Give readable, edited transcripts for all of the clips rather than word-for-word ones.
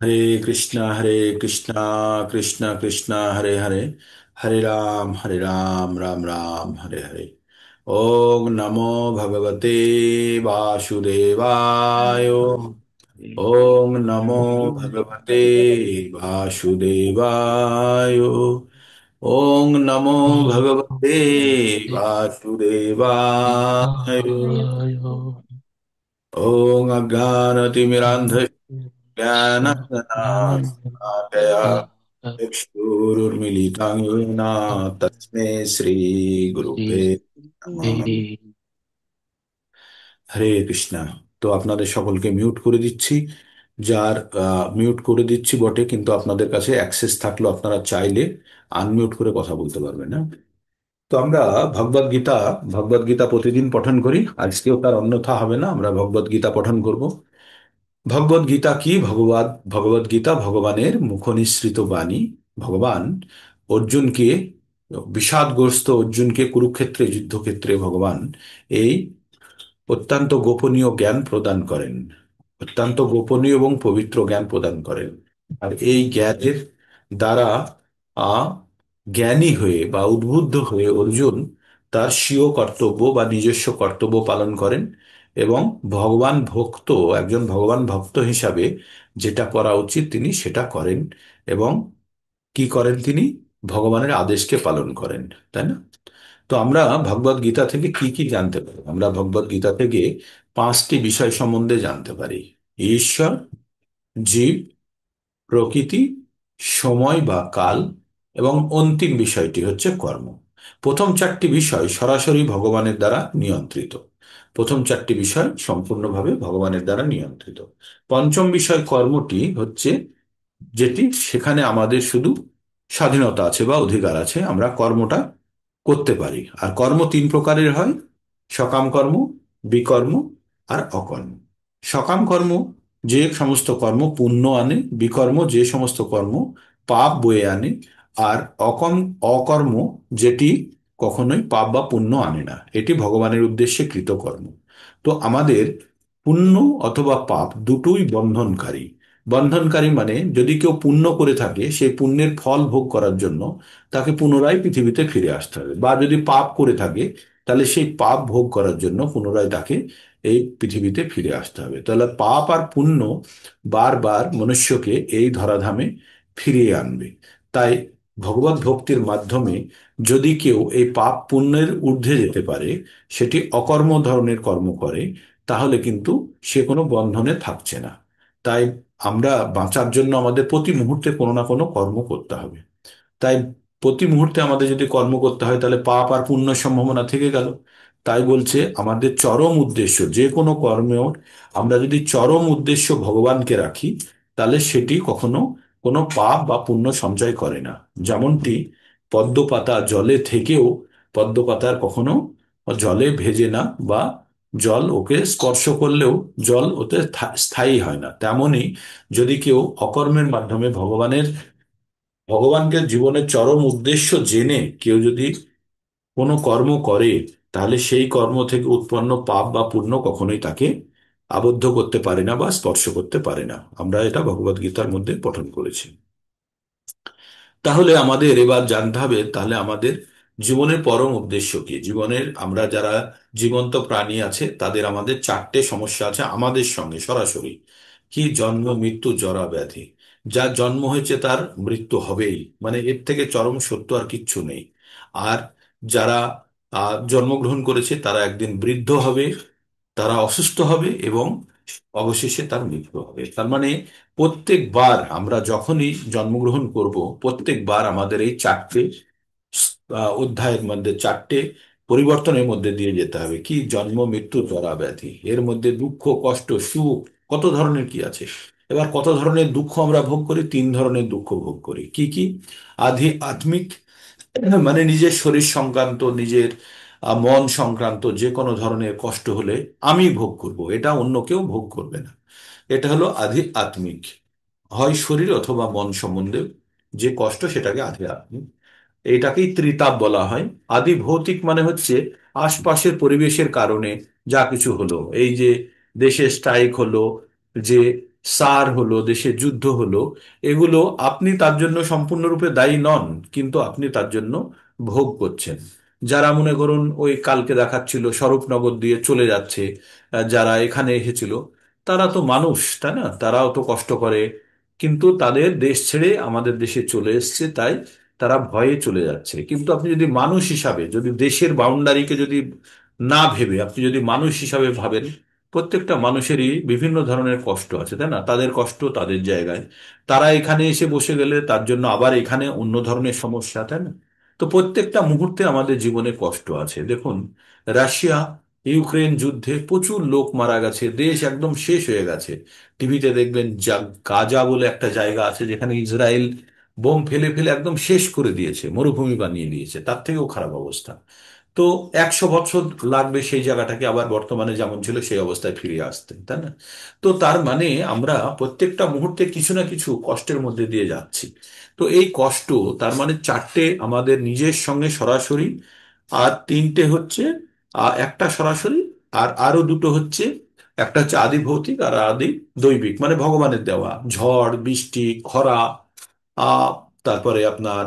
हरे कृष्णा कृष्ण कृष्ण हरे हरे, हरे राम राम राम हरे हरे। ओम नमो भगवते वासुदेवाय। ओम नमो भगवते वासुदेवाय। ओम नमो भगवते वासुदेवाय। ओम अज्ञानतिमिरान्धस्य ज्ञानाञ्जनाशलाकया चक्षुरुन्मीलितं येन तस्मै श्रीगुरुवे नमः। হরে কৃষ্ণা। তো আপনাদের সকলকে মিউট করে দিচ্ছি। যার মিউট করে দিচ্ছি বটে, কিন্তু আপনাদের কাছে অ্যাক্সেস থাকলেও আপনারা চাইলে আনমিউট করে কথা বলতে পারবেন না। তো আমরা ভগবদ গীতা ভগবদ গীতা প্রতিদিন পঠন করি, আজকেও তার অন্যথা হবে না, আমরা ভগবদ গীতা পঠন করব। ভগবদ গীতা কি? ভগবদ গীতা ভগবানের মুখনিসৃত বাণী। ভগবান অর্জুনকে, বিষাদগ্রস্ত অর্জুনকে কুরুক্ষেত্রে যুদ্ধক্ষেত্রে ভগবান এই অত্যন্ত গোপনীয় জ্ঞান প্রদান করেন। অত্যন্ত গোপনীয় এবং পবিত্র জ্ঞান প্রদান করেন। আর এই জ্ঞানের দ্বারা আ জ্ঞানী হয়ে বা উদ্বুদ্ধ হয়ে অর্জুন তার স্বীয় কর্তব্য বা নিজস্ব কর্তব্য পালন করেন। এবং একজন ভগবান ভক্ত হিসাবে যেটা করা উচিত তিনি সেটা করেন। এবং কি করেন তিনি? ভগবানের আদেশকে পালন করেন, তাই না? তো আমরা ভগবদ গীতা থেকে কি কি জানতে পারি? আমরা ভগবদ গীতা থেকে পাঁচটি বিষয় সম্বন্ধে জানতে পারি: ঈশ্বর, জীব, প্রকৃতি, সময় বা কাল, এবং অন্তিম বিষয়টি হচ্ছে কর্ম। প্রথম চারটি বিষয় সরাসরি ভগবানের দ্বারা নিয়ন্ত্রিত। প্রথম চারটি বিষয় সম্পূর্ণভাবে ভগবানের দ্বারা নিয়ন্ত্রিত। পঞ্চম বিষয় কর্মটি হচ্ছে যেটি, সেখানে আমাদের শুধু স্বাধীনতা আছে বা অধিকার আছে, আমরা কর্মটা করতে পারি। আর কর্ম তিন প্রকারের হয়: সকাম কর্ম, বিকর্ম আর অকর্ম। সকাম কর্ম যে সমস্ত কর্ম পুণ্য আনে, বিকর্ম যে সমস্ত কর্ম পাপ বয়ে আনে, আর অকর্ম যেটি কখনোই পাপ বা পুণ্য আনে না, এটি ভগবানের উদ্দেশ্যে কৃত কর্ম। তো আমাদের পুণ্য অথবা পাপ দুটোই বন্ধনকারী। বন্ধনকারী মানে যদি কেউ পুণ্য করে থাকে, সেই পুণ্যের ফল ভোগ করার জন্য তাকে পুনরায় পৃথিবীতে ফিরে আসতে হবে, বা যদি পাপ করে থাকে তাহলে সেই পাপ ভোগ করার জন্য পুনরায় তাকে এই পৃথিবীতে ফিরে আসতে হবে। তাহলে পাপ আর পুণ্য বারবার মনুষ্যকে এই ধরাধামে ফিরিয়ে আনবে। তাই ভগবত ভক্তির মাধ্যমে যদি কেউ এই পাপ পুণ্যের ঊর্ধ্বে যেতে পারে, সেটি অকর্ম ধরনের কর্ম করে, তাহলে কিন্তু সে কোনো বন্ধনে থাকছে না। তাই আমরা বাঁচার জন্য আমাদের প্রতি মুহূর্তে কোনো না কোনো কর্ম করতে হবে। তাই প্রতি মুহূর্তে আমাদের যদি কর্ম করতে হয়, তাহলে পাপ আর পুণ্য সম্ভাবনা থেকে গেল। তাই বলছে আমাদের চরম উদ্দেশ্য যে কোনো কর্মেও আমরা যদি চরম উদ্দেশ্য ভগবানকে রাখি, তাহলে সেটি কখনো কোনো পাপ বা পুণ্য সঞ্চয় করে না। যেমনটি পদ্ম পাতা জলে থেকেও পদ্ম পাতার কখনো জলে ভেজে না, বা জল ওকে স্পর্শ করলেও জল ওতে স্থায়ী হয় না, তেমনি যদি কেউ অকর্মের মাধ্যমে ভগবানকে জীবনের চরম উদ্দেশ্য জেনে কেউ যদি কোনো কর্ম করে, তাহলে সেই কর্ম থেকে উৎপন্ন পাপ বা পুণ্য কখনোই তাকে আবদ্ধ করতে পারে না বা স্পর্শ করতে পারে না। আমরা এটা ভগবদ গীতার মধ্যে পঠন করেছি। তাহলে আমাদের এবার জানতে হবে, তাহলে আমাদের জীবনের পরম উদ্দেশ্য কি? জীবনের আমরা যারা জীবন্ত প্রাণী আছে তাদের আমাদের চারটে সমস্যা আছে আমাদের সঙ্গে সরাসরি। কি? জন্ম, মৃত্যু, জরা, ব্যাধি। যার জন্ম হয়েছে তার মৃত্যু হবেই, মানে এর থেকে চরম সত্য আর কিচ্ছু নেই। আর যারা জন্মগ্রহণ করেছে তারা একদিন বৃদ্ধ হবে, তারা অসুস্থ হবে, এবং অবশেষে তার মৃত্যু হবে। তার মানে প্রত্যেকবার আমরা যখনই জন্মগ্রহণ করব, প্রত্যেকবার আমাদের এই চারটে অধ্যায়ের মধ্যে, চারটে পরিবর্তনের মধ্যে দিয়ে যেতে হবে। কি? জন্ম, মৃত্যু, জরা, ব্যাধি। এর মধ্যে দুঃখ, কষ্ট, সুখ, কত ধরনের কি আছে। এবার কত ধরনের দুঃখ আমরা ভোগ করি? তিন ধরনের দুঃখ ভোগ করি। কি কি? আধ্যাত্মিক, মানে নিজের শরীর সংক্রান্ত, নিজের মন সংক্রান্ত যে কোনো ধরনের কষ্ট হলে আমি ভোগ করব, এটা অন্য কেউ ভোগ করবে না। এটা হলো আধ্যাত্মিক, হয় শরীর অথবা মন সম্বন্ধে যে কষ্ট, সেটাকে আধ্যাত্মিক। এটাকেই ত্রিতাপ বলা হয়। আদি ভৌতিক মানে হচ্ছে আশপাশের পরিবেশের কারণে যা কিছু হলো, এই যে দেশে স্ট্রাইক হলো, যে সার হলো, দেশে যুদ্ধ হলো, এগুলো আপনি তার জন্য সম্পূর্ণরূপে দায়ী নন, কিন্তু আপনি তার জন্য ভোগ করছেন। যারা মনে করুন ওই কালকে দেখাচ্ছিল স্বরূপনগর দিয়ে চলে যাচ্ছে, যারা এখানে এসেছিল, তারা তো মানুষ, তাই না? তারাও তো কষ্ট করে, কিন্তু তাদের দেশ ছেড়ে আমাদের দেশে চলে এসেছে, তাই তারা ভয়ে চলে যাচ্ছে। কিন্তু আপনি যদি মানুষ হিসাবে, যদি দেশের বাউন্ডারিকে যদি না ভেবে আপনি যদি মানুষ হিসাবে ভাবেন, প্রত্যেকটা মানুষেরই বিভিন্ন ধরনের কষ্ট আছে, তাই না? তাদের কষ্ট তাদের জায়গায়, তারা এখানে এসে বসে গেলে তার জন্য আবার এখানে অন্য ধরনের সমস্যা, তাই না? তো প্রত্যেকটা মুহূর্তে আমাদের জীবনে কষ্ট আছে। দেখুন, রাশিয়া ইউক্রেন যুদ্ধে প্রচুর লোক মারা গেছে, দেশ একদম শেষ হয়ে গেছে। টিভিতে দেখবেন, গাজা বলে একটা জায়গা আছে যেখানে ইসরায়েল বোম ফেলে ফেলে একদম শেষ করে দিয়েছে, মরুভূমি বানিয়ে দিয়েছে, তার থেকেও খারাপ অবস্থা। তো 100 বছর লাগবে সেই জায়গাটাকে আবার বর্তমানে যেমন ছিল সেই অবস্থায় ফিরে আসতে, তাই না? তো তার মানে আমরা প্রত্যেকটা মুহূর্তে কিছু না কিছু কষ্টের মধ্যে দিয়ে যাচ্ছি। তো এই কষ্ট, তার মানে চারটে আমাদের নিজের সঙ্গে সরাসরি, আর তিনটে হচ্ছে একটা সরাসরি, আর আরো দুটো হচ্ছে, একটা হচ্ছে আদি ভৌতিক আর আদি দৈবিক, মানে ভগবানের দেওয়া ঝড় বৃষ্টি খরা, আহ তারপরে আপনার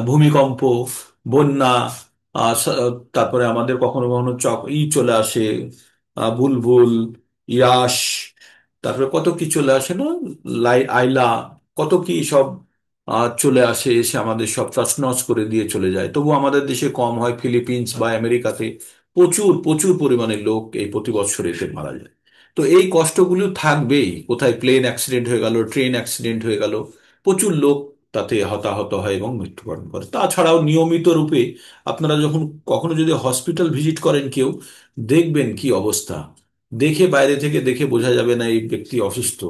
ভূমিকম্প, বন্যা, আহ, স- তারপরে আমাদের কখনো কখনো চলে আসে, বুলবুল, ইয়াস, তারপরে কত কি চলে আসে না, আইলা, কত কি সব চলে আসে, এসে আমাদের সব তছনছ করে দিয়ে চলে যায়। তবু আমাদের দেশে কম হয়, ফিলিপিন্স বা আমেরিকাতে প্রচুর প্রচুর পরিমাণে লোক এই প্রতি বছর এসে মারা যায়। তো এই কষ্টগুলো থাকবেই, কোথায় প্লেন অ্যাক্সিডেন্ট হয়ে গেল, ট্রেন অ্যাক্সিডেন্ট হয়ে গেল, প্রচুর লোক তাতে হতাহত হয় এবং মৃত্যুবরণ করে। তাছাড়াও নিয়মিত রূপে আপনারা যখন কখনো যদি হসপিটাল ভিজিট করেন কেউ, দেখবেন কি অবস্থা। দেখে, বাইরে থেকে দেখে বোঝা যাবে না এই ব্যক্তি অসুস্থ,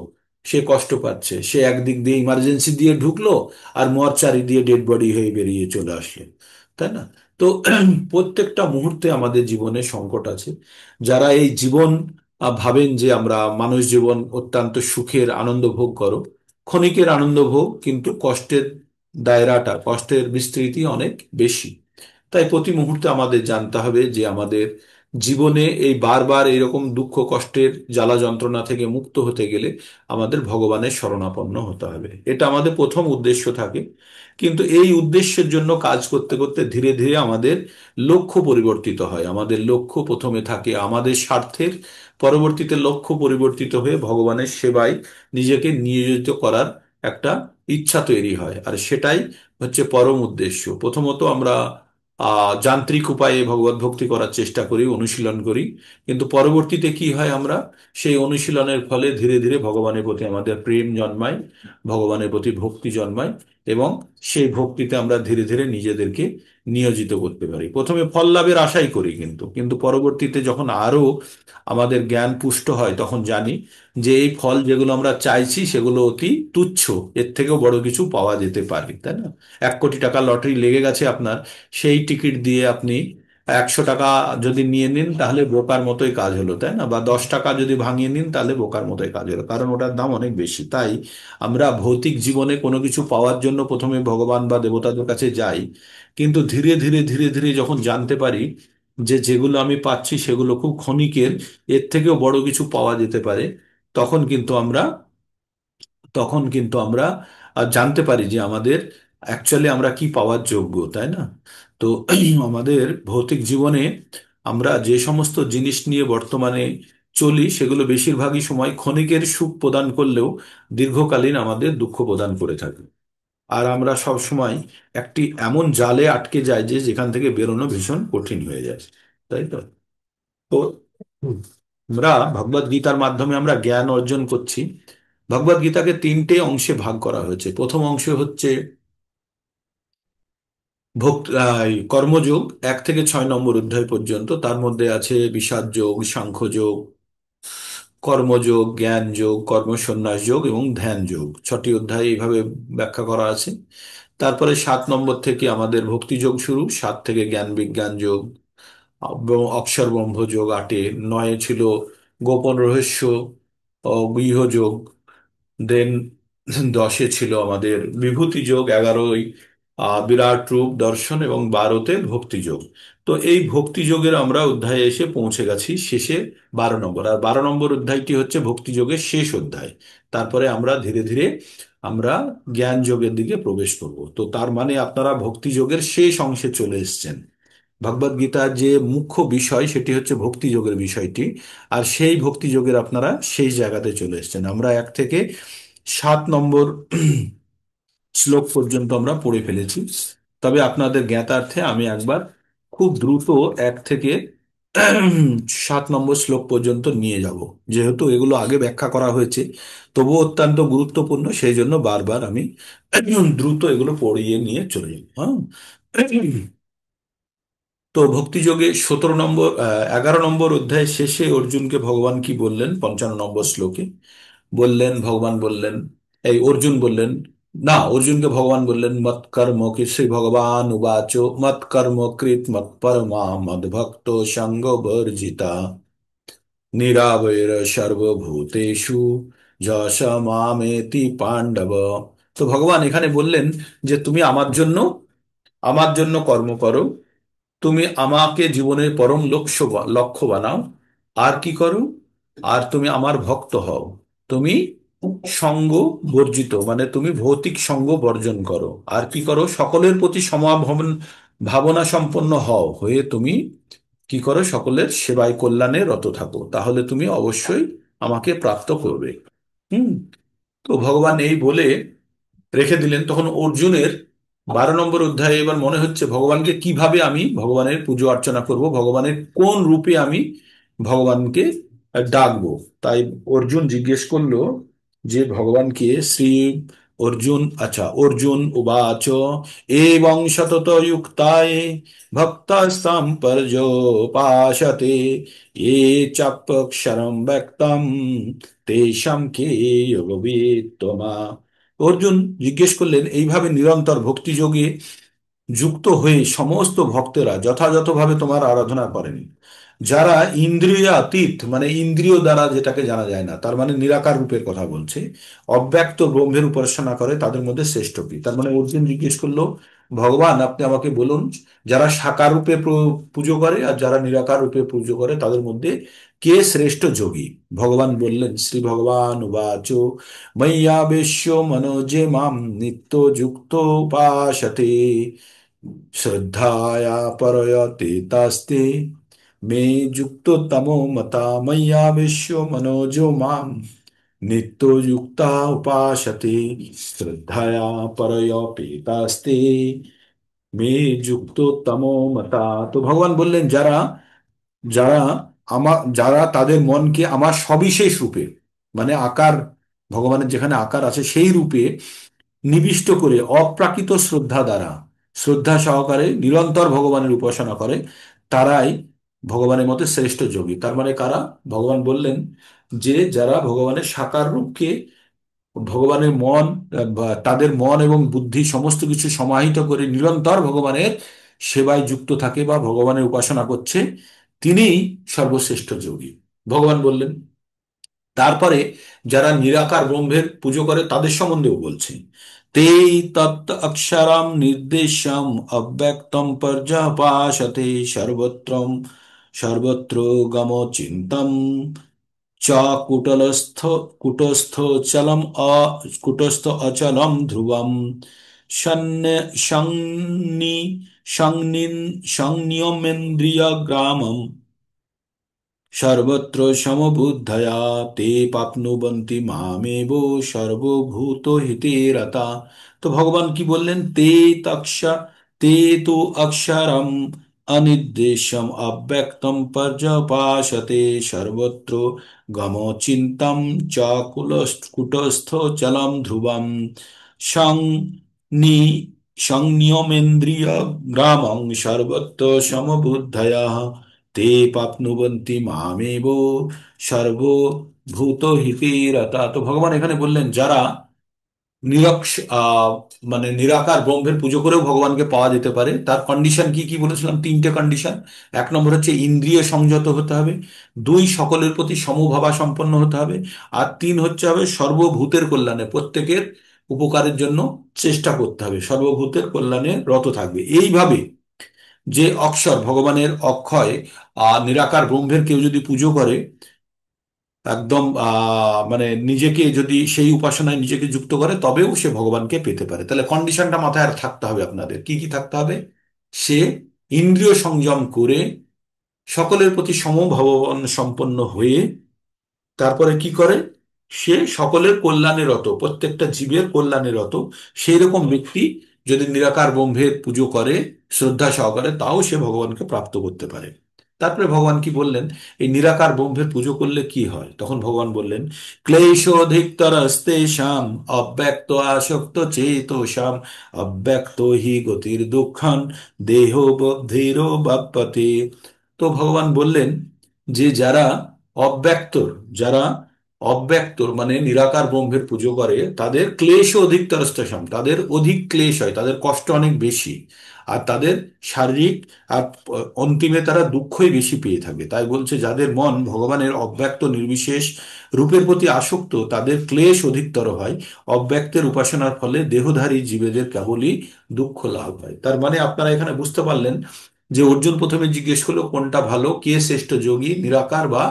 সে কষ্ট পাচ্ছে, সে একদিক দিয়ে ইমার্জেন্সি দিয়ে ঢুকলো আর মর্চারি দিয়ে ডেড বডি হয়ে বেরিয়ে চলে আসলো, তাই না? তো প্রত্যেকটা মুহূর্তে আমাদের জীবনে সংকট আছে। যারা এই জীবন ভাবেন যে আমরা মানুষ জীবন অত্যন্ত সুখের, আনন্দ ভোগ করো, ক্ষণিকের আনন্দ ভোগ, কিন্তু কষ্টের দায়রাটা, কষ্টের বিস্তৃতি অনেক বেশি। তাই প্রতি মুহূর্তে আমাদের জানতে হবে যে আমাদের জীবনে এই বারবার এরকম দুঃখ কষ্টের জ্বালা যন্ত্রণা থেকে মুক্ত হতে গেলে আমাদের ভগবানের শরণাপন্ন হতে হবে, এটা আমাদের প্রথম উদ্দেশ্য থাকে। কিন্তু এই উদ্দেশ্যের জন্য কাজ করতে করতে ধীরে ধীরে আমাদের লক্ষ্য পরিবর্তিত হয়। আমাদের লক্ষ্য প্রথমে থাকে আমাদের স্বার্থের, পরবর্তীতে লক্ষ্য পরিবর্তিত হয়ে ভগবানের সেবায় নিজেকে নিয়োজিত করার একটা ইচ্ছা তৈরি হয়, আর সেটাই হচ্ছে পরম উদ্দেশ্য। প্রথমত আমরা যান্ত্রিক উপায়ে ভগবত ভক্তি করার চেষ্টা করি, অনুশীলন করি, কিন্তু পরবর্তীতে কি হয়, আমরা সেই অনুশীলনের ফলে ধীরে ধীরে ভগবানের প্রতি আমাদের প্রেম জন্মায়, ভগবানের প্রতি ভক্তি জন্মায়, এবং সেই ভক্তিতে আমরা ধীরে ধীরে নিজেদেরকে নিয়োজিত করতে পারি। প্রথমে ফল লাভের আশাই করি, কিন্তু কিন্তু পরবর্তীতে যখন আরো আমাদের জ্ঞান পুষ্ট হয়, তখন জানি যে এই ফল যেগুলো আমরা চাইছি সেগুলো অতি তুচ্ছ, এর থেকেও বড় কিছু পাওয়া যেতে পারে, তাই না? 1 কোটি টাকা লটারি লেগে গেছে আপনার, সেই টিকিট দিয়ে আপনি 100 টাকা যদি নিয়ে নিন তাহলে বোকার মতোই কাজ হলো, তাই না? বা 10 টাকা যদি ভাঙিয়ে নিন তাহলে বোকার মতোই কাজ হলো, কারণ ওটার দাম অনেক বেশি। তাই আমরা ভৌতিক জীবনে কোনো কিছু পাওয়ার জন্য প্রথমে ভগবান বা দেবতাদের কাছে যাই, কিন্তু ধীরে ধীরে ধীরে ধীরে যখন জানতে পারি যে যেগুলো আমি পাচ্ছি সেগুলো খুব ক্ষণিকের, এর থেকেও বড় কিছু পাওয়া যেতে পারে, তখন কিন্তু আমরা তখন কিন্তু আমরা জানতে পারি যে আমাদের অ্যাকচুয়ালি আমরা কি পাওয়ার যোগ্য, তাই না? তো আমাদের ভৌতিক জীবনে আমরা যে সমস্ত জিনিস নিয়ে বর্তমানে চলি সেগুলো বেশিরভাগই সময় ক্ষণিকের সুখ প্রদান করলেও দীর্ঘকালীন আমাদের দুঃখ প্রদান করে থাকে। আর আমরা সব সময় একটি এমন জালে আটকে যাই যে যেখান থেকে বেরোনো ভীষণ কঠিন হয়ে যায়, তাই তো? তো আমরা ভগবদ গীতার মাধ্যমে আমরা জ্ঞান অর্জন করছি। ভগবদ গীতাকে 3টে অংশে ভাগ করা হয়েছে। প্রথম অংশ হচ্ছে এই কর্মযোগ, 1 থেকে 6 নম্বর অধ্যায় পর্যন্ত। তার মধ্যে আছে বিষাদ যোগ, সাংখ্য যোগ, কর্মযোগ, জ্ঞান যোগ, কর্মসন্ন্যাস যোগ এবং ধ্যান যোগ। 6টি অধ্যায় এইভাবে ব্যাখ্যা করা আছে। তারপরে 7 নম্বর থেকে আমাদের ভক্তি যোগ শুরু, 7 থেকে জ্ঞান বিজ্ঞান যোগ এবং অক্ষর ব্রহ্ম যোগ 8-এ। 9-এ ছিল গোপন রহস্য ও গৃহযোগ। দেন 10-এ ছিল আমাদের বিভূতি যোগ, 11ই বিরাট রূপ দর্শন এবং 12তে ভক্তিযোগ। তো এই ভক্তিযোগের আমরা অধ্যায়ে এসে পৌঁছে গেছি শেষে 12 নম্বর, আর 12 নম্বর অধ্যায়টি হচ্ছে ভক্তিযোগের শেষ অধ্যায়। তারপরে আমরা ধীরে ধীরে আমরা জ্ঞান যোগের দিকে প্রবেশ করব। তো তার মানে আপনারা ভক্তিযোগের শেষ অংশে চলে এসেছেন। ভগবদ গীতার যে মুখ্য বিষয় সেটি হচ্ছে ভক্তিযোগের বিষয়টি, আর সেই ভক্তিযোগের আপনারা সেই জায়গাতে চলে এসেছেন। আমরা 1 থেকে 7 নম্বর শ্লোক পর্যন্ত আমরা পড়ে ফেলেছি। তবে আপনাদের জ্ঞাতার্থে আমি একবার খুব দ্রুত 1 থেকে 7 নম্বর শ্লোক পর্যন্ত নিয়ে যাব। যেহেতু এগুলো আগে ব্যাখ্যা করা হয়েছে, তবুও অত্যন্ত গুরুত্বপূর্ণ, সেই জন্য বারবার আমি দ্রুত এগুলো পড়িয়ে নিয়ে চলে যাব। হ্যাঁ। তো ভক্তিযোগে 11 নম্বর অধ্যায়ের শেষে অর্জুনকে ভগবান কি বললেন? 55 নম্বর শ্লোকে ভগবান বললেন, এই অর্জুন বললেন, না, অর্জুনকে ভগবান বললেন, মৎ কর্ম কি শ্রী ভগবান উবাচ, মৎ কর্ম কৃত মৎ পরমা মদ ভক্ত সঙ্গ বর্জিতা নিরাবৈর সর্বভূতেষু যশ মামেতি পাণ্ডব। তো ভগবান এখানে বললেন যে তুমি আমার জন্য কর্ম করো, তুমি আমাকে জীবনের পরম লক্ষ্য লক্ষ্য বানাও। আর কি করো? আর তুমি আমার ভক্ত হও। তুমি সঙ্গ বর্জিত, মানে তুমি ভৌতিক সঙ্গ বর্জন করো। আর কি করো? সকলের প্রতি ভাবনা সম্পন্ন হও, হয়ে তুমি কি করো? সকলের সেবায় কল্যাণে রত থাকো, তাহলে তুমি অবশ্যই আমাকে প্রাপ্ত করবে। হুম। তো ভগবান এই বলে রেখে দিলেন। তখন অর্জুনের 12 নম্বর অধ্যায়ে এবার মনে হচ্ছে ভগবানকে কিভাবে আমি ভগবানের পুজো অর্চনা করব, ভগবানের কোন রূপে আমি ভগবানকে ডাকবো। তাই অর্জুন জিজ্ঞেস করলো যে ভগবানকে শ্রী অর্জুন উবাচ এবং সতত যুক্তায়ে ভক্তাস্তাম পর্যোপাসতে এ চাপ্যক্ষরম ব্যক্তম তেষাং কে যোগবিত্তমা। অর্জুন জিজ্ঞেস করলেন, এইভাবে নিরন্তর ভক্তিযোগে যুক্ত হয়ে সমস্ত ভক্তেরা যথাযথভাবে তোমার আরাধনা করেন, যারা ইন্দ্রিয়াতীত, মানে ইন্দ্রিয় দ্বারা যেটাকে জানা যায় না, তার মানে নিরাকার রূপের কথা বলছে, অব্যক্ত ব্রহ্মের উপাসনা করে, তাদের মধ্যে শ্রেষ্ঠ কি? তার মানে অর্জুন জিজ্ঞেস করলো, ভগবান আপনি আমাকে বলুন, যারা সাকার রূপে পুজো করে আর যারা নিরাকার রূপে পুজো করে তাদের মধ্যে কে শ্রেষ্ঠ যোগী? ভগবান বললেন, শ্রী ভগবান উবাচ ময়্যাবেশ্য মনোজে মাম নিত্য যুক্ত উপাসতে শ্রদ্ধায়া পরয়তে তাস্তে মে যুক্ত তমো মতা ময়্যাবেশ্য মনোজো মাম নিত্য যুক্তা উপাসতে শ্রদ্ধায়া পরয়তে তাস্তে মে যুক্ত তমো মতা। তো ভগবান বললেন, যারা যারা যারা তাদের মনকে আমার সবিশেষ রূপে, মানে আকার, ভগবানের যেখানে আকার আছে সেই রূপে নিবিষ্ট করে অপ্রাকৃত শ্রদ্ধা দ্বারা, শ্রদ্ধা সহকারে নিরন্তর ভগবানের উপাসনা করে, তারাই ভগবানের মতে শ্রেষ্ঠ যোগী। তার মানে কারা? ভগবান বললেন যে যারা ভগবানের সাকার রূপকে, ভগবানের মন বা তাদের মন এবং বুদ্ধি সমস্ত কিছু সমাহিত করে নিরন্তর ভগবানের সেবায় যুক্ত থাকে বা ভগবানের উপাসনা করছে, তিনিই সর্বশ্রেষ্ঠ যোগী, ভগবান বললেন। তারপরে যারা নিরাকার ব্রহ্মের পুজো করে তাদের সম্বন্ধেও বলছে, তে তত্ত্ব অক্ষরম নির্দেশম অব্যক্তম পর্যপাসতে সর্বত্রম সর্বত্র গম চিন্তম চ কুটলস্থ কুটস্থ চলম কুটস্থ অচলম ধ্রুবম সন্ন্য সংনি সংনিন সংনিয়মেন্দ্রিয় গ্রামম সর্বত্র সমবুদ্ধয়া তে পাপ্নুবন্তি মামেব সর্বভূত হিতে রতা। তো ভগবান কি বললেন? তে তু অক্ষরম অনির্দেশম অব্যক্তম পর্যপাসতে সর্বত্র গমচিন্তম চ কুটস্থ চলম ধ্রুবম সং নি সংনিয়মেন্দ্রিয় গ্রামং সর্বত্র সমবুদ্ধয়া তে পাপ্নুবন্তি মামেব সর্বভূত হিতে রতা। তো ভগবান এখানে বললেন যারা নিরক্ষ মানে নিরাকার ব্রহ্মের পুজো করেও ভগবানকে পাওয়া যেতে পারে, তার কন্ডিশন কি কি বলেছিলাম? 3টে কন্ডিশন। 1 নম্বর হচ্ছে ইন্দ্রিয় সংযত হতে হবে, 2 সকলের প্রতি সমভাবা সম্পন্ন হতে হবে, আর 3 হচ্ছে হবে সর্বভূতের কল্যাণে, প্রত্যেকের উপকারের জন্য চেষ্টা করতে হবে, সর্বভূতের কল্যাণে রত থাকবে। এইভাবে যে অক্ষর ভগবানের অক্ষয় নিরাকার ব্রহ্মের কেউ যদি পুজো করে, একদম মানে নিজেকে যদি সেই উপাসনায় নিজেকে যুক্ত করে, তবেও সে ভগবানকে পেতে পারে। তাহলে কন্ডিশনটা মাথায় আর থাকতে হবে আপনাদের, কি কি থাকতে হবে? সে ইন্দ্রিয় সংযম করে সকলের প্রতি সমভাবাপন্ন সম্পন্ন হয়ে, তারপরে কি করে, সে সকলের কল্যাণে রত, প্রত্যেকটা জীবের কল্যাণে রত। সেই রকম ব্যক্তি যদি নিরাকার ব্রহ্মের পুজো করে শ্রদ্ধা সহকারে, তাও সে ভগবানকে প্রাপ্ত করতে পারে। তারপরে ভগবান কি বললেন, এই নিরাকার ব্রহ্মের পুজো করলে কি হয়? তখন ভগবান বললেন, ক্লেশোধিকতরস্তেষাম অব্যক্ত আসক্ত চেতসাম অব্যক্ত হি গতির দুঃখান দেহ বদ্ধের বাপ্যতে। তো ভগবান বললেন যে অব্যক্তর যারা অব্যক্তর মানে নিরাকার ব্রহ্মের পুজো করে, তাদের ক্লেশ অধিকতরস্তেষাম, তাদের অধিক ক্লেশ হয়, তাদের কষ্ট অনেক বেশি, আর তাদের শারীরিক আর অন্তিমে তারা দুঃখই বেশি পেয়ে থাকে। তাই বলছে, যাদের মন ভগবানের অব্যক্ত নির্বিশেষ রূপের প্রতি আসক্ত, তাদের ক্লেশ অধিকতর হয়। অব্যক্তের উপাসনার ফলে দেহধারী জীবেদের কেবলই দুঃখ লাভ হয়। তার মানে আপনারা এখানে বুঝতে পারলেন যে অর্জুন প্রথমে জিজ্ঞেস করলো কোনটা ভালো, কে শ্রেষ্ঠ যোগী, নিরাকার বা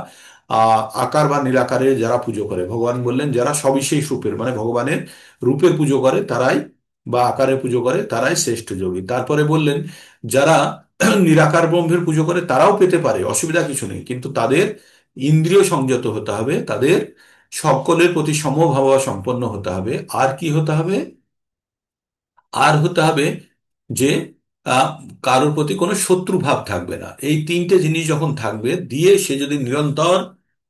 আকার বা নিরাকারের যারা পুজো করে। ভগবান বললেন যারা সবিশেষ রূপের মানে ভগবানের রূপের পুজো করে তারাই, বা আকারে পুজো করে তারাই শ্রেষ্ঠ যোগী। তারপরে বললেন যারা নিরাকার ব্রহ্মের পুজো করে তারাও পেতে পারে, অসুবিধা কিছু নেই, কিন্তু তাদের ইন্দ্রিয় সংযত হতে হবে, তাদের সকলের প্রতি সমভাব সম্পন্ন হতে হবে। আর কি হতে হবে? আর হতে হবে যে আহ, কারোর প্রতি কোনো শত্রু ভাব থাকবে না। এই তিনটে জিনিস যখন থাকবে, দিয়ে সে যদি নিরন্তর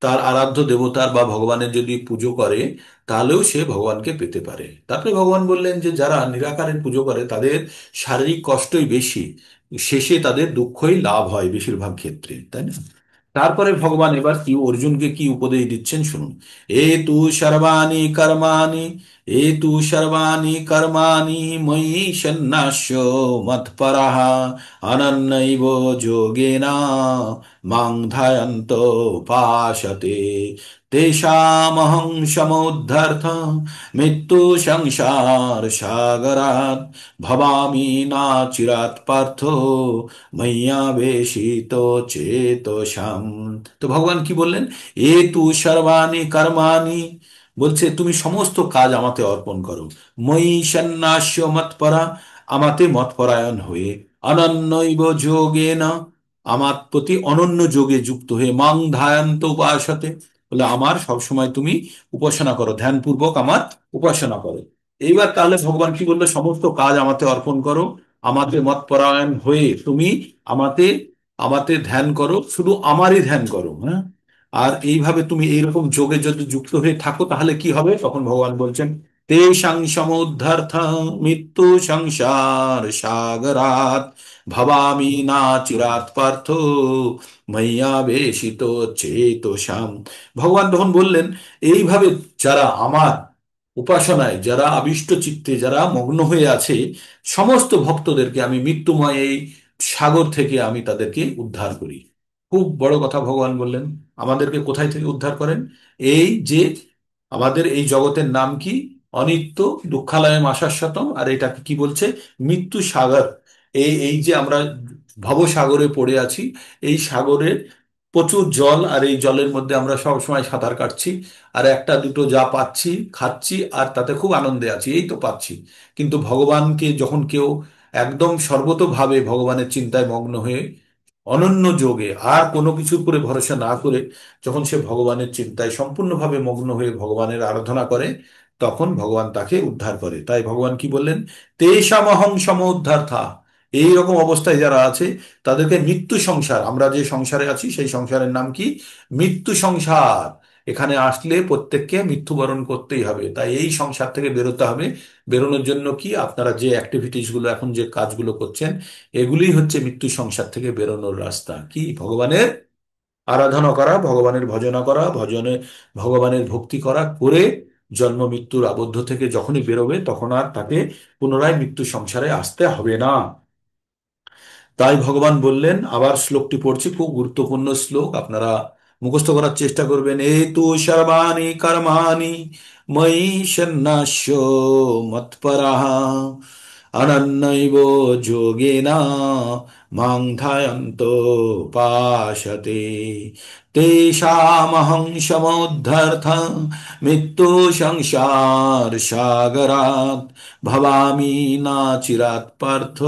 তার আরাধ্য দেবতার বা ভগবানের যদি পুজো করে, তাহলেও সে ভগবানকে পেতে পারে। তারপরে ভগবান বললেন যে যারা নিরাকারের পুজো করে তাদের শারীরিক কষ্টই বেশি, শেষে তাদের দুঃখই লাভ হয় বেশিরভাগ ক্ষেত্রে, তাই না? তারপরে ভগবান এবার কি অর্জুনকে কি উপদেশ দিচ্ছেন শুনুন। এ তু সর্বাণি কর্মাণি এ তু সর্বাণি কর্মাণি ময়ি সন্ন্যাস্য মৎপরঃ অনন্যৈব যোগেন মাং ধ্যায়ন্ত উপাসতে তেষামহং সমুদ্ধর্ত মৃত্যু সংসার সাগরাৎ ভবামি না চিরাৎ পার্থ ময়্যাবেশিত চেতসাম। তো ভগবান কি বললেন? এ তু সর্বাণি কর্মাণি, বলছে তুমি সমস্ত কাজ আমাতে অর্পণ করো। মই সন্ন্যাস্য মৎপরা, আমাতে মৎপরায়ণ হয়ে, অনন্যৈব যোগেন, আমার প্রতি অনন্য যোগে যুক্ত হয়ে, মাং ধ্যায়ন্ত উপাসতে, বলে আমার সবসময় তুমি উপাসনা করো, ধ্যানপূর্বক আমার উপাসনা করো। এইবার তাহলে ভগবান কি বললো, সমস্ত কাজ আমাতে অর্পণ করো, আমাতে মতপরায়ণ হয়ে তুমি আমাতে আমাতে ধ্যান করো, শুধু আমারই ধ্যান করো, হ্যাঁ। আর এইভাবে তুমি এইরকম যোগে যদি যুক্ত হয়ে থাকো, তাহলে কি হবে? তখন ভগবান বলছেন, তেষাং সমুদ্ধার্থ মৃত্যু সংসার সাগরাত ভবামি না চিরাত পার্থ ময়্যাবেশিত চেতসাম। ভগবান তখন বললেন, এইভাবে যারা আমার উপাসনায়, যারা আবিষ্ট চিত্তে, যারা মগ্ন হয়ে আছে, সমস্ত ভক্তদেরকে আমি মৃত্যুময় এই সাগর থেকে আমি তাদেরকে উদ্ধার করি। খুব বড় কথা ভগবান বললেন। আমাদেরকে কোথায় থেকে উদ্ধার করেন? এই যে আমাদের এই জগতের নাম কি? অনিত্য, দুঃখালয়ম আশাশ্বতম। আর এটাকে কি বলছে? মৃত্যু সাগর। এই এই যে আমরা ভবসাগরে পড়ে আছি, এই সাগরের প্রচুর জল, আর এই জলের মধ্যে আমরা সব সময় সাঁতার কাটছি, আর একটা দুটো যা পাচ্ছি খাচ্ছি, আর তাতে খুব আনন্দে আছি, এই তো পাচ্ছি। কিন্তু ভগবানকে যখন কেউ একদম সর্বতোভাবে ভগবানের চিন্তায় মগ্ন হয়ে, অনন্য যোগে আর কোনো কিছুর উপরে ভরসা না করে, যখন সে ভগবানের চিন্তায় সম্পূর্ণভাবে মগ্ন হয়ে ভগবানের আরাধনা করে, তখন ভগবান তাকে উদ্ধার করে। তাই ভগবান কি বললেন? তেষামহং সম উদ্ধার থা। এই রকম অবস্থায় যারা আছে, তাদেরকে মৃত্যু সংসার, আমরা যে সংসারে আছি সেই সংসারের নাম কি? মৃত্যু সংসার। এখানে আসলে প্রত্যেককে মৃত্যুবরণ করতেই হবে, তাই এই সংসার থেকে বেরোতে হবে। বেরোনোর জন্য কি আপনারা যে অ্যাক্টিভিটিস গুলো এখন যে কাজগুলো করছেন, এগুলি হচ্ছে মৃত্যু সংসার থেকে বেরোনোর রাস্তা। কি? ভগবানের আরাধনা করা, ভগবানের ভজনা করা, ভগবানের ভক্তি করা করে জন্ম মৃত্যুর আবদ্ধ থেকে যখনই বেরোবে, তখন আর তাকে পুনরায় মৃত্যু সংসারে আসতে হবে না। তাই ভগবান বললেন, আবার শ্লোকটি পড়ছি, খুব গুরুত্বপূর্ণ শ্লোক, আপনারা মুখস্থ করার চেষ্টা করবেন। এই তু সর্বাণি কর্মাণি ময়ি সন্ন্যাস্য মৎপরাঃ অনন্যৈব যোগেন মাং ধ্যায়ন্তো পাশতে তেষামহং সমুদ্ধর্তং মৃত্যু সংসার সাগরাৎ ভবামি না চিরাৎ পার্থ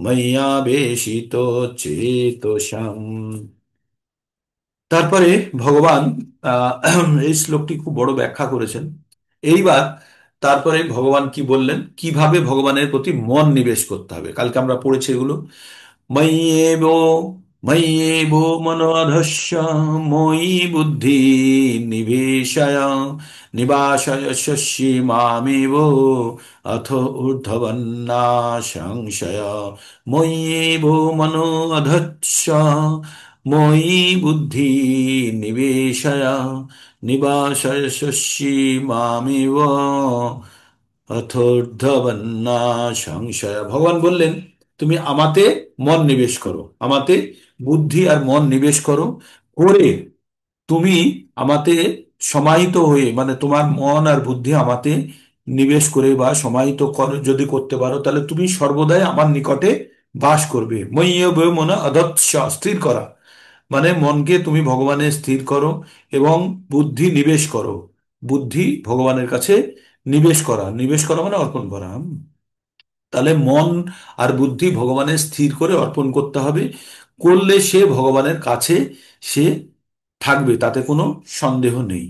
ময়্যাবেশিত চেতসাম। তারপরে ভগবান এই শ্লোকটি খুব বড় ব্যাখ্যা করেছেন। এইবার তারপরে ভগবান কি বললেন, কিভাবে ভগবানের প্রতি মন নিবেশ করতে হবে। কালকে আমরা পড়েছি এগুলো। ময়্যেব ময়্যেব মনোধস্য ময়ি বুদ্ধি নিবেশয় নিবাসয় শস্যি মামেব অথ ঊর্ধ্বন্না সংশয়। ময়্যেব মনোধস্য ময়ি বুদ্ধি নিবেশয় নিবাসয় শস্যি মামেব অথর্ধবন্না সংশয়। ভগবান বললেন, তুমি আমাতে মন নিবেশ করো, আমাতে বুদ্ধি আর মন নিবেশ করো, করে তুমি আমাতে সমাহিত হয়ে, মানে তোমার মন আর বুদ্ধি আমাতে নিবেশ করে বা সমাহিত যদি করতে পারো, তাহলে তুমি সর্বদাই আমার নিকটে বাস করবে। ময়্যব মন অধৎস, স্থির করা, মানে মনকে তুমি ভগবানে স্থির করো এবং বুদ্ধি নিবেশ করো। বুদ্ধি ভগবানের কাছে নিবেশ করা, নিবেশ করা মানে অর্পণ করা। তাহলে মন আর বুদ্ধি ভগবানের স্থির করে অর্পণ করতে হবে। করলে সে ভগবানের কাছে সে থাকবে, তাতে কোনো সন্দেহ নেই।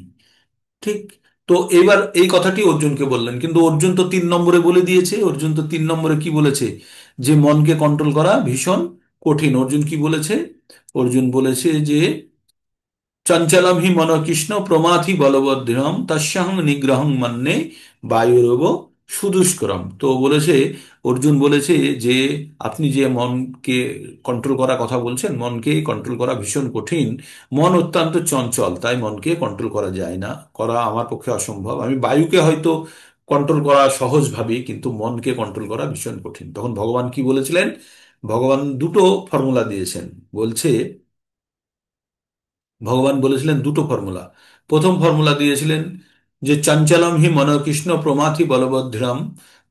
ঠিক। তো এবার এই কথাটি অর্জুনকে বললেন, কিন্তু অর্জুন তো 3 নম্বরে বলে দিয়েছে। অর্জুন তো 3 নম্বরে কি বলেছে, যে মনকে কন্ট্রোল করা ভীষণ কঠিন। অর্জুন কি বলেছে? অর্জুন বলেছে যে চঞ্চলম হি মন কৃষ্ণ প্রমাথি বলবদ্ধিরম তস্যাহং নিগ্রহং মন্যে বায়ুরব সুদুষ্করম। তো বলেছে, অর্জুন বলেছে যে আপনি যে মনকে কন্ট্রোল করার কথা বলছেন, মনকে কন্ট্রোল করা ভীষণ কঠিন। মন অত্যন্ত চঞ্চল, তাই মনকে কন্ট্রোল করা যায় না, করা আমার পক্ষে অসম্ভব। আমি বায়ুকে হয়তো কন্ট্রোল করা সহজ ভাবি, কিন্তু মনকে কন্ট্রোল করা ভীষণ কঠিন। তখন ভগবান কি বলেছিলেন? ভগবান দুটো ফর্মুলা দিয়েছেন। বলছে, ভগবান বলেছিলেন দুটো ফর্মুলা। প্রথম ফর্মুলা দিয়েছিলেন যে চঞ্চলম হি মনকৃষ্ণ প্রমাথি বলবদ্ধিরম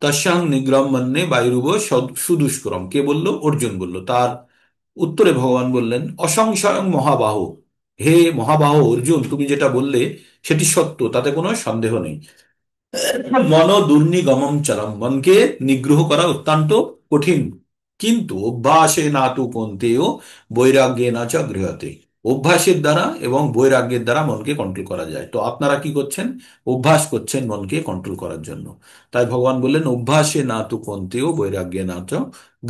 তস্যাং নিগ্রহ মন্যে বায়ুরূপ সুদুষ্করম। কে বলল? অর্জুন বলল। তার উত্তরে ভগবান বললেন, অসংশয়ং মহাবাহ, হে মহাবাহ অর্জুন, তুমি যেটা বললে সেটি সত্য, তাতে কোনো সন্দেহ নেই। মন দুর্নিগমম চরম, মনকে নিগ্রহ করা অত্যন্ত কঠিন, কিন্তু অভ্যাসে না তু কন্তেও বৈরাগ্যে না চ গৃহতে। অভ্যাসের দ্বারা এবং বৈরাগ্যের দ্বারা মনকে কন্ট্রোল করা যায়। তো আপনারা কি করছেন? অভ্যাস করছেন মনকে কন্ট্রোল করার জন্য। তাই ভগবান বললেন, অভ্যাসে না তু কন্তেও বৈরাগ্যে না চ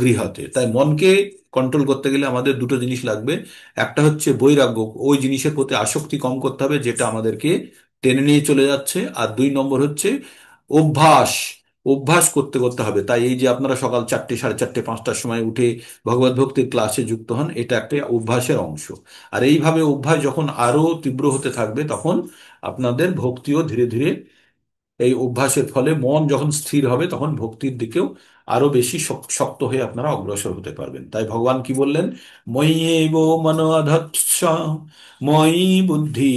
গৃহতে। তাই মনকে কন্ট্রোল করতে গেলে আমাদের দুটো জিনিস লাগবে। একটা হচ্ছে বৈরাগ্য, ওই জিনিসের প্রতি আসক্তি কম করতে হবে যেটা আমাদেরকে টেনে নিয়ে চলে যাচ্ছে। আর 2 নম্বর হচ্ছে অভ্যাস। অভ্যাস করতে করতে হবে। তাই এই যে আপনারা সকাল 4টে, 4:30, 5টার সময় উঠে ভগবত ভক্তির ক্লাসে যুক্ত হন, এটা একটা অভ্যাসের অংশ। আর এইভাবে অভ্যাস যখন আরো তীব্র হতে থাকবে, তখন আপনাদের ভক্তিও ধীরে ধীরে, এই অভ্যাসের ফলে মন যখন স্থির হবে, তখন ভক্তির দিকেও আরো বেশি শক্ত হয়ে আপনারা অগ্রসর হতে পারবেন। তাই ভগবান কি বললেন? ময়্যেব মনো অধৎস ময়ি বুদ্ধি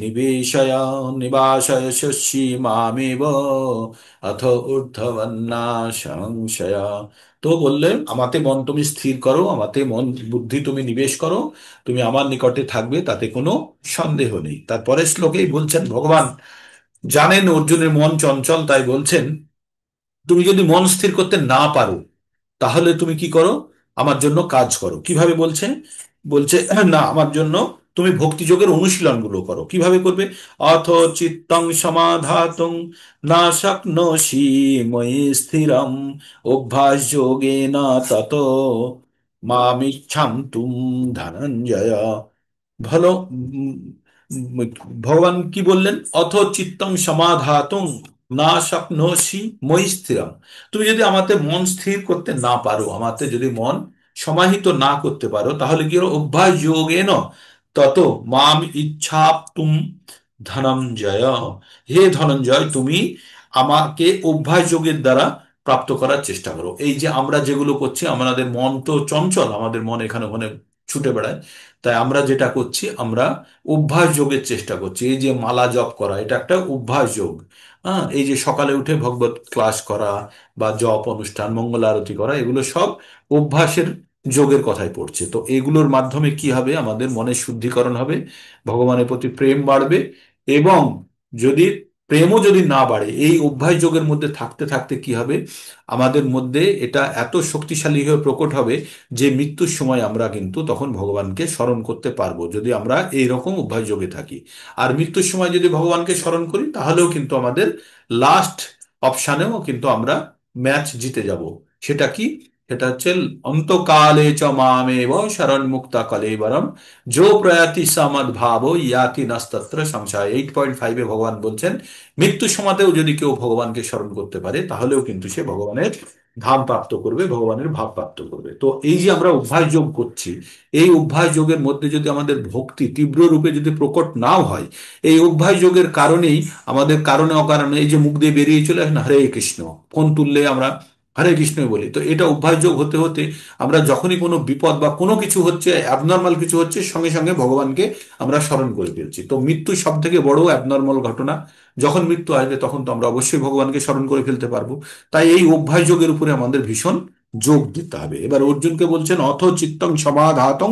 নিবেশয় নিবাসয় শস্যি মামেব অথ ঊর্ধ্বন্না সংশয়। তো বললেন, আমাতে মন তুমি স্থির করো, আমাতে মন বুদ্ধি তুমি নিবেশ করো, তুমি আমার নিকটে থাকবে, তাতে কোনো সন্দেহ নেই। তারপরের শ্লোকেই বলছেন ভগবান, জানেন অর্জুনের মন চঞ্চল, তাই বলছেন, তুমি যদি মন স্থির করতে না পারো, তাহলে তুমি কি করো? আমার জন্য কাজ করো। কিভাবে বলছে? বলছে, না, আমার জন্য তুমি ভক্তিযোগের অনুশীলনগুলো করো। কিভাবে করবে? অথ চিত্তং সমাধাতুং না শক্নোষি ময়ি স্থিরম অভ্যাস যোগেন তত মামিচ্ছাম তুম ধনঞ্জয়। ভালো। ভগবান কি বললেন? অথ চিত্তং সমাধাতুং না শক্নোষি মই স্থিরম। তুমি যদি আমাতে মন স্থির করতে না পারো, আমাতে যদি মন সমাহিত না করতে পারো, তাহলে কি হলো? অভ্যাস যোগেন তত মাম ইচ্ছাপ্তুম ধনঞ্জয়। হে ধনঞ্জয়, তুমি আমাকে অভ্যাস যোগের দ্বারা প্রাপ্ত করার চেষ্টা করো। এই যে আমরা যেগুলো করছি, আমাদের মন তো চঞ্চল, আমাদের মন এখানে ওখানে ছুটে বেড়ায়। তাই আমরা যেটা করছি, আমরা অভ্যাস যোগের চেষ্টা করছি। এই যে মালা জপ করা, এটা একটা অভ্যাস যোগ। হ্যাঁ, এই যে সকালে উঠে ভগবত ক্লাস করা বা জপ অনুষ্ঠান, মঙ্গল আরতি করা, এগুলো সব অভ্যাসের যোগের কথাই পড়ছে। তো এগুলোর মাধ্যমে কি হবে, আমাদের মনের শুদ্ধিকরণ হবে, ভগবানের প্রতি প্রেম বাড়বে। এবং যদি প্রেমও যদি না বাড়ে, এই অভ্যাস যোগের মধ্যে থাকতে থাকতে কি হবে, আমাদের মধ্যে এটা এত শক্তিশালী হয়ে প্রকট হবে যে মৃত্যুর সময় আমরা কিন্তু তখন ভগবানকে স্মরণ করতে পারবো, যদি আমরা এই রকম অভ্যাস যোগে থাকি। আর মৃত্যুর সময় যদি ভগবানকে স্মরণ করি, তাহলেও কিন্তু আমাদের লাস্ট অপশানেও কিন্তু আমরা ম্যাচ জিতে যাব। সেটা কি? সেটা হচ্ছে অন্তকালে চ মামেব শরণ মুক্তা কলেবরম যো প্রয়াতি সমদ ভাব ইয়াতি নাস্তত্র সংশয়। 8.5-এ ভগবান বলছেন, মৃত্যুর সময়তেও যদি কেউ ভগবানকে স্মরণ করতে পারে, তাহলেও কিন্তু সে ভগবানের ধাম প্রাপ্ত করবে, ভগবানের ভাব প্রাপ্ত করবে। তো এই যে আমরা অভ্যাস যোগ করছি, এই অভ্যাস যোগের মধ্যে যদি আমাদের ভক্তি তীব্র রূপে যদি প্রকট নাও হয়, এই অভ্যাস যোগের কারণেই আমাদের কারণে অকারণে এই যে মুখ দিয়ে বেরিয়ে চলে আসে না হরে কৃষ্ণ, ফোন তুললে আমরা হরে কৃষ্ণই বলি। তো এটা অভ্যাস যোগ হতে হতে আমরা যখনই কোনো বিপদ বা কোনো কিছু হচ্ছে, অ্যাবনর্মাল কিছু হচ্ছে, সঙ্গে সঙ্গে ভগবানকে আমরা স্মরণ করে ফেলছি। তো মৃত্যু সব থেকে বড় অ্যাবনর্মাল ঘটনা। যখন মৃত্যু আসবে তখন তো আমরা অবশ্যই ভগবানকে স্মরণ করে ফেলতে পারবো। তাই এই অভ্যাস যোগের উপরে আমাদের ভীষণ যোগ দিতে হবে। এবার অর্জুনকে বলছেন, অথ চিত্তং সমাধাতং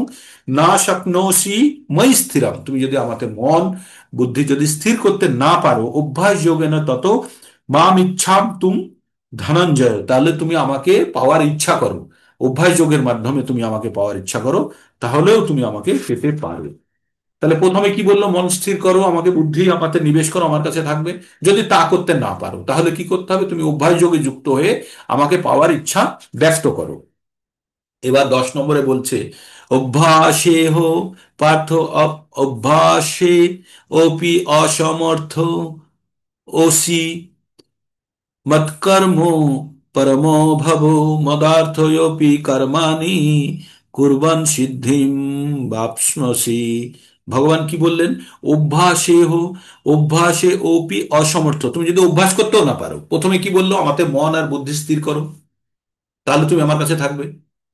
না শক্নোসি ময়ি স্থিরম। তুমি যদি আমাকে মন বুদ্ধি যদি স্থির করতে না পারো অভ্যাস যোগে না, তত মাম ইচ্ছাম তুম ধনঞ্জয়, তাহলে তুমি আমাকে পাওয়ার ইচ্ছা করো, অভ্যাস যোগের মাধ্যমে তুমি আমাকে পাওয়ার ইচ্ছা করো, তাহলেও তুমি আমাকে পেতে পারবে। তাহলে প্রথমে কি বললো, মন স্থির করো, আমাকে বুদ্ধি আমাতে নিবেশ করো, আমার কাছে থাকবে। যদি তা করতে না পারো, তাহলে কি করতে হবে, তুমি অভ্যাস যোগে যুক্ত হয়ে আমাকে পাওয়ার ইচ্ছা ব্যক্ত করো। এবার 10 নম্বরে বলছে, অভ্যাসে হো পার্থ অভ্যাসে অপি অসমর্থ ওসি মৎকর্ম পরমো ভব মদার্থয়োপি কর্মাণি কুর্বান সিদ্ধিম বাপ্স্যসি। ভগবান কি বললেন? অভ্যাসে হো, অভ্যাসে ওপি অসমর্থ। তুমি যদি অভ্যাস করতেও না পারো, প্রথমে কি বললো, আমাতে মন আর বুদ্ধি স্থির করো, তাহলে তুমি আমার কাছে থাকবে।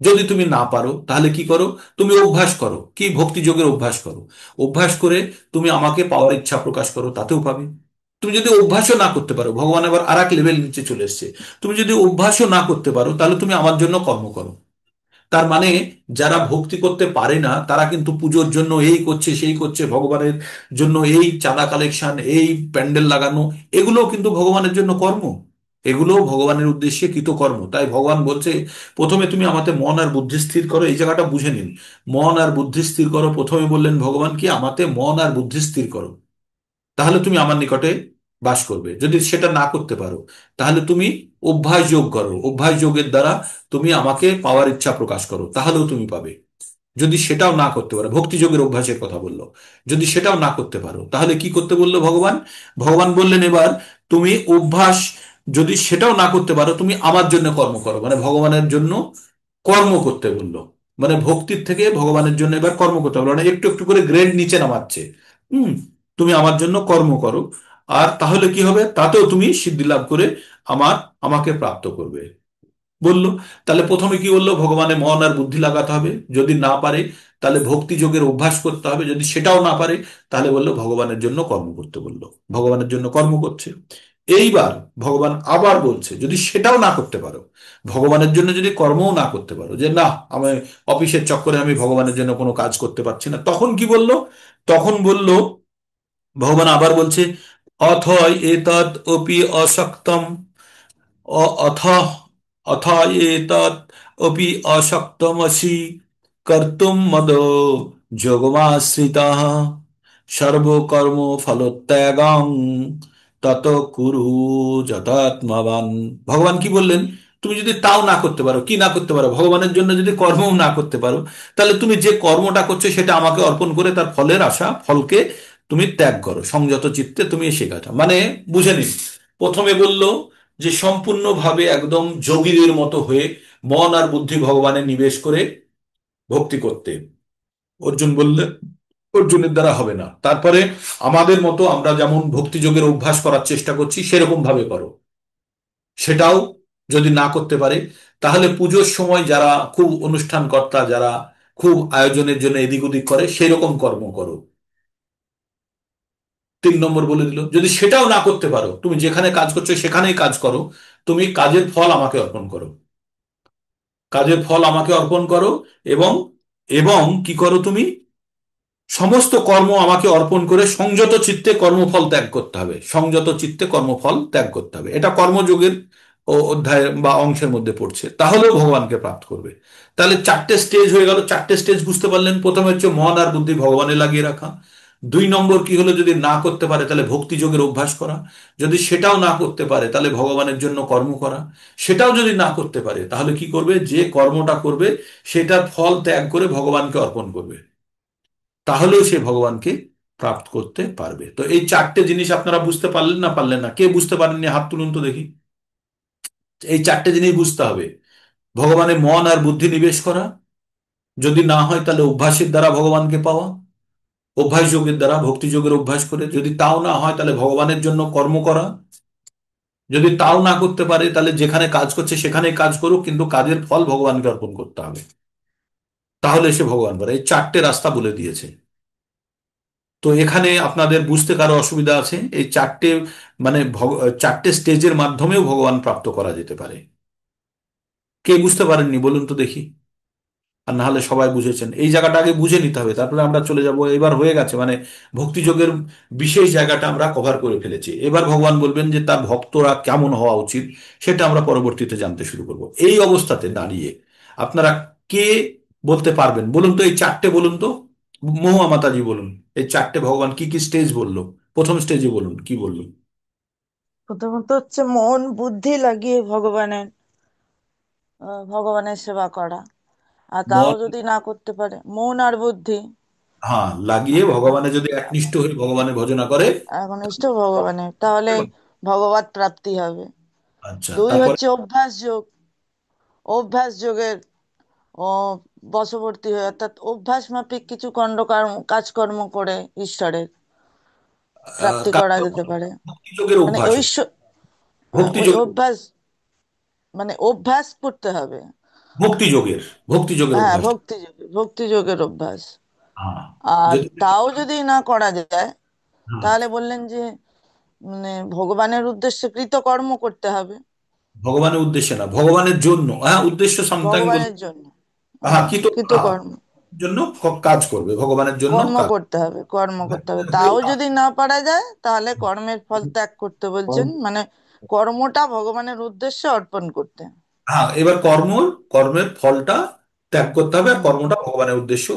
যদি তুমি না পারো, তাহলে কি করো, তুমি অভ্যাস করো, কি ভক্তি যোগের অভ্যাস করো। অভ্যাস করে তুমি আমাকে পাওয়ার ইচ্ছা প্রকাশ করো, তাতেও পাবে। তুমি যদি অভ্যাসও না করতে পারো, ভগবান আবার আর এক লেভেল নিচে চলে এসছে, তুমি যদি অভ্যাসও না করতে পারো, তাহলে তুমি আমার জন্য কর্ম করো। তার মানে যারা ভক্তি করতে পারে না, তারা কিন্তু পুজোর জন্য এই করছে সেই করছে, ভগবানের জন্য এই চাঁদা কালেকশন, এই প্যান্ডেল লাগানো, এগুলোও কিন্তু ভগবানের জন্য কর্ম, এগুলো ভগবানের উদ্দেশ্যে কৃতকর্ম। তাই ভগবান বলছে, প্রথমে তুমি আমাতে মন আর বুদ্ধি স্থির করো। এই জায়গাটা বুঝে নিন, মন আর বুদ্ধি স্থির করো, প্রথমে বললেন ভগবান কি, আমাতে মন আর বুদ্ধি স্থির করো, তাহলে তুমি আমার নিকটে বাস করবে। যদি সেটা না করতে পারো, তাহলে তুমি অভ্যাস যোগ করো, অভ্যাস যোগের দ্বারা তুমি আমাকে পাওয়ার ইচ্ছা প্রকাশ করো, তাহলেও তুমি পাবে। যদি সেটাও না করতে পারো, ভক্তি যোগের অভ্যাসের কথা বললো, যদি সেটাও না করতে পারো, তাহলে কি করতে বললো ভগবান? ভগবান বললেন এবার, তুমি অভ্যাস যদি সেটাও না করতে পারো, তুমি আমার জন্য কর্ম করো, মানে ভগবানের জন্য কর্ম করতে বললো। মানে ভক্তির থেকে ভগবানের জন্য এবার কর্ম করতে বললো, মানে একটু একটু করে গ্রেড নিচে নামাচ্ছে। হুম, তুমি আমার জন্য কর্ম করো, আর তাহলে কি হবে, তাতেও তুমি সিদ্ধি লাভ করে আমার আমাকে প্রাপ্ত করবে বললো। তাহলে প্রথমে কি বললো, ভগবানে মন আর বুদ্ধি লাগাতে হবে, যদি না পারে তাহলে ভক্তি যোগের অভ্যাস করতে হবে, যদি সেটাও না পারে তাহলে বললো ভগবানের জন্য কর্ম করতে বললো, ভগবানের জন্য কর্ম করছে। এইবার ভগবান আবার বলছে, যদি সেটাও না করতে পারো, ভগবানের জন্য যদি কর্মও না করতে পারো, যে না আমি অফিসের চক্করে আমি ভগবানের জন্য কোনো কাজ করতে পারছি না, তখন কি বললো, তখন বলল ভগবান আবার বলছে, অথ এতদ অপি অশক্তম অথ অথ এতৎ অপি অশক্তমসি কর্তুম মদ যোগমাশ্রিতঃ সর্বকর্ম ফলত্যাগং তত কুরু যথাত্মবান। ভগবান কি বললেন, তুমি যদি তাও না করতে পারো, কি না করতে পারো, ভগবানের জন্য যদি কর্মও না করতে পারো, তাহলে তুমি যে কর্মটা করছো সেটা আমাকে অর্পণ করে তার ফলের আশা, ফলকে তুমি ত্যাগ করো, সংযত চিত্তে তুমি সে কাটা। মানে বুঝে নিন, প্রথমে বলল যে সম্পূর্ণভাবে একদম যোগীদের মতো হয়ে মন আর বুদ্ধি ভগবানে নিবেশ করে ভক্তি করতে। অর্জুন বললে অর্জুনের দ্বারা হবে না। তারপরে আমাদের মতো আমরা যেমন ভক্তি যোগের অভ্যাস করার চেষ্টা করছি, সেরকম ভাবে করো। সেটাও যদি না করতে পারে, তাহলে পুজোর সময় যারা খুব অনুষ্ঠান কর্তা, যারা খুব আয়োজনের জন্য এদিক ওদিক করে, সেই রকম কর্ম করো। 3 নম্বর বলে দিল, যদি সেটাও না করতে পারো, তুমি যেখানে কাজ করছো সেখানেই কাজ করো, তুমি কাজের ফল আমাকে অর্পণ করো। কাজের ফল আমাকে অর্পণ করো, এবং এবং কি করো তুমি, সমস্ত কর্ম আমাকে অর্পণ করে সংযত চিত্তে কর্মফল ত্যাগ করতে হবে। সংযত চিত্তে কর্মফল ত্যাগ করতে হবে, এটা কর্মযোগের অধ্যায় বা অংশের মধ্যে পড়ছে, তাহলেও ভগবানকে প্রাপ্ত করবে। তাহলে 4টে স্টেজ হয়ে গেল। 4টে স্টেজ বুঝতে পারলেন। প্রথমে হচ্ছে মন আর বুদ্ধি ভগবানে লাগিয়ে রাখা। 2 নম্বর কি হলো, যদি না করতে পারে তাহলে ভক্তি যোগের অভ্যাস করা। যদি সেটাও না করতে পারে তাহলে ভগবানের জন্য কর্ম করা। সেটাও যদি না করতে পারে তাহলে কি করবে, যে কর্মটা করবে সেটার ফল ত্যাগ করে ভগবানকে অর্পণ করবে। তাহলেও সে ভগবানকে প্রাপ্ত করতে পারবে। তো এই 4টে জিনিস আপনারা বুঝতে পারলেন না পারলেন না? কে বুঝতে পারেননি হাত তুলুন তো দেখি। এই 4টে জিনিস বুঝতে হবে। ভগবানে মন আর বুদ্ধি নিবেশ করা, যদি না হয় তাহলে অভ্যাসের দ্বারা ভগবানকে পাওয়া, অভ্যাস যোগের দ্বারা ভক্তি যোগের অভ্যাস করে। যদি তাও না হয় তাহলে ভগবানের জন্য কর্ম করা। যদি তাও না করতে পারে তাহলে যেখানে কাজ করছে সেখানেই কাজ করুক, কিন্তু কাজের ফল ভগবানকে অর্পণ করতে হবে, তাহলে সে ভগবান পারে। এই 4টে রাস্তা বলে দিয়েছে। তো এখানে আপনাদের বুঝতে কারো অসুবিধা আছে? এই 4টে মানে 4টে স্টেজের মাধ্যমেও ভগবান প্রাপ্ত করা যেতে পারে। কে বুঝতে পারেননি বলুন তো দেখি। আর না হলে সবাই বুঝেছেন, এই জায়গাটা আগে বুঝে নিতে হবে, তারপরে আমরা চলে যাব। এবার হয়ে গেছে, মানে ভক্তিযোগের বিশেষ জায়গাটা আমরা কভার করে ফেলেছি। এবার ভগবান বলবেন যে তার ভক্তরা কেমন হওয়া উচিত, সেটা আমরা পরবর্তীতে জানতে শুরু করব। এই অবস্থাতে দাঁড়িয়ে আপনারা কে বলতে পারবেন বলুন তো? এই 4টে বলুন তো। মহুয়া মাতাজি বলুন, এই 4টে ভগবান কি কি স্টেজ বললো? প্রথম স্টেজে বলুন কি বললো। প্রথমত হচ্ছে মন বুদ্ধি লাগিয়ে ভগবানের সেবা করা। আর তাও মন, যদি না করতে পারে, মন আর বুদ্ধি হ্যাঁ, লাগিয়ে ভগবানের যদি একনিষ্ঠ হয়ে ভগবানের ভজনা করে। একনিষ্ঠ ভগবানের, তাহলে ভগবত প্রাপ্তি হবে। আচ্ছা, দুই তারপরে? হচ্ছে অভ্যাস যোগ। অভ্যাস যোগের ও বশবর্তী হয়ে, অর্থাৎ অভ্যাস মাফিক কিছু কাজকর্ম করে ঈশ্বরের প্রাপ্তি করা তারপর যেতে পারে। ভক্তিযোগের মানে অভ্যাস। ঐশ্বর, ওই ভক্তিযোগের, অভ্যাস, মানে অভ্যাস করতে হবে। ভক্তিযোগের, ভক্তিযোগের হ্যাঁ, অভ্যাস। ভক্তি যোগের অভ্যাস। হ্যাঁ, আর যদি, তাও যদি না করা যায়, হ্যাঁ, তাহলে বললেন যে মানে ভগবানের উদ্দেশ্যে কৃতকর্ম করতে হবে। ভগবানের উদ্দেশ্যে না, ভগবানের জন্য। হ্যাঁ, উদ্দেশ্য সামটাইম বলতে, ভগবানের জন্য, হ্যাঁ, কি তো, হ্যাঁ, কৃতকর্ম জন্য কাজ করবে, ভগবানের জন্য কর্ম কাজ। করতে হবে, কর্ম করতে হবে। হয়ে তাও যদি না পারা যায়, তাহলে কর্মের ফল ত্যাগ করতে বলছেন, মানে কর্মটা ভগবানের উদ্দেশ্যে অর্পণ করতে। হ্যাঁ, এবার কর্মের ফলটা ত্যাগ করতে হবে, আর হুম, কর্মটা ভগবানের উদ্দেশ্য।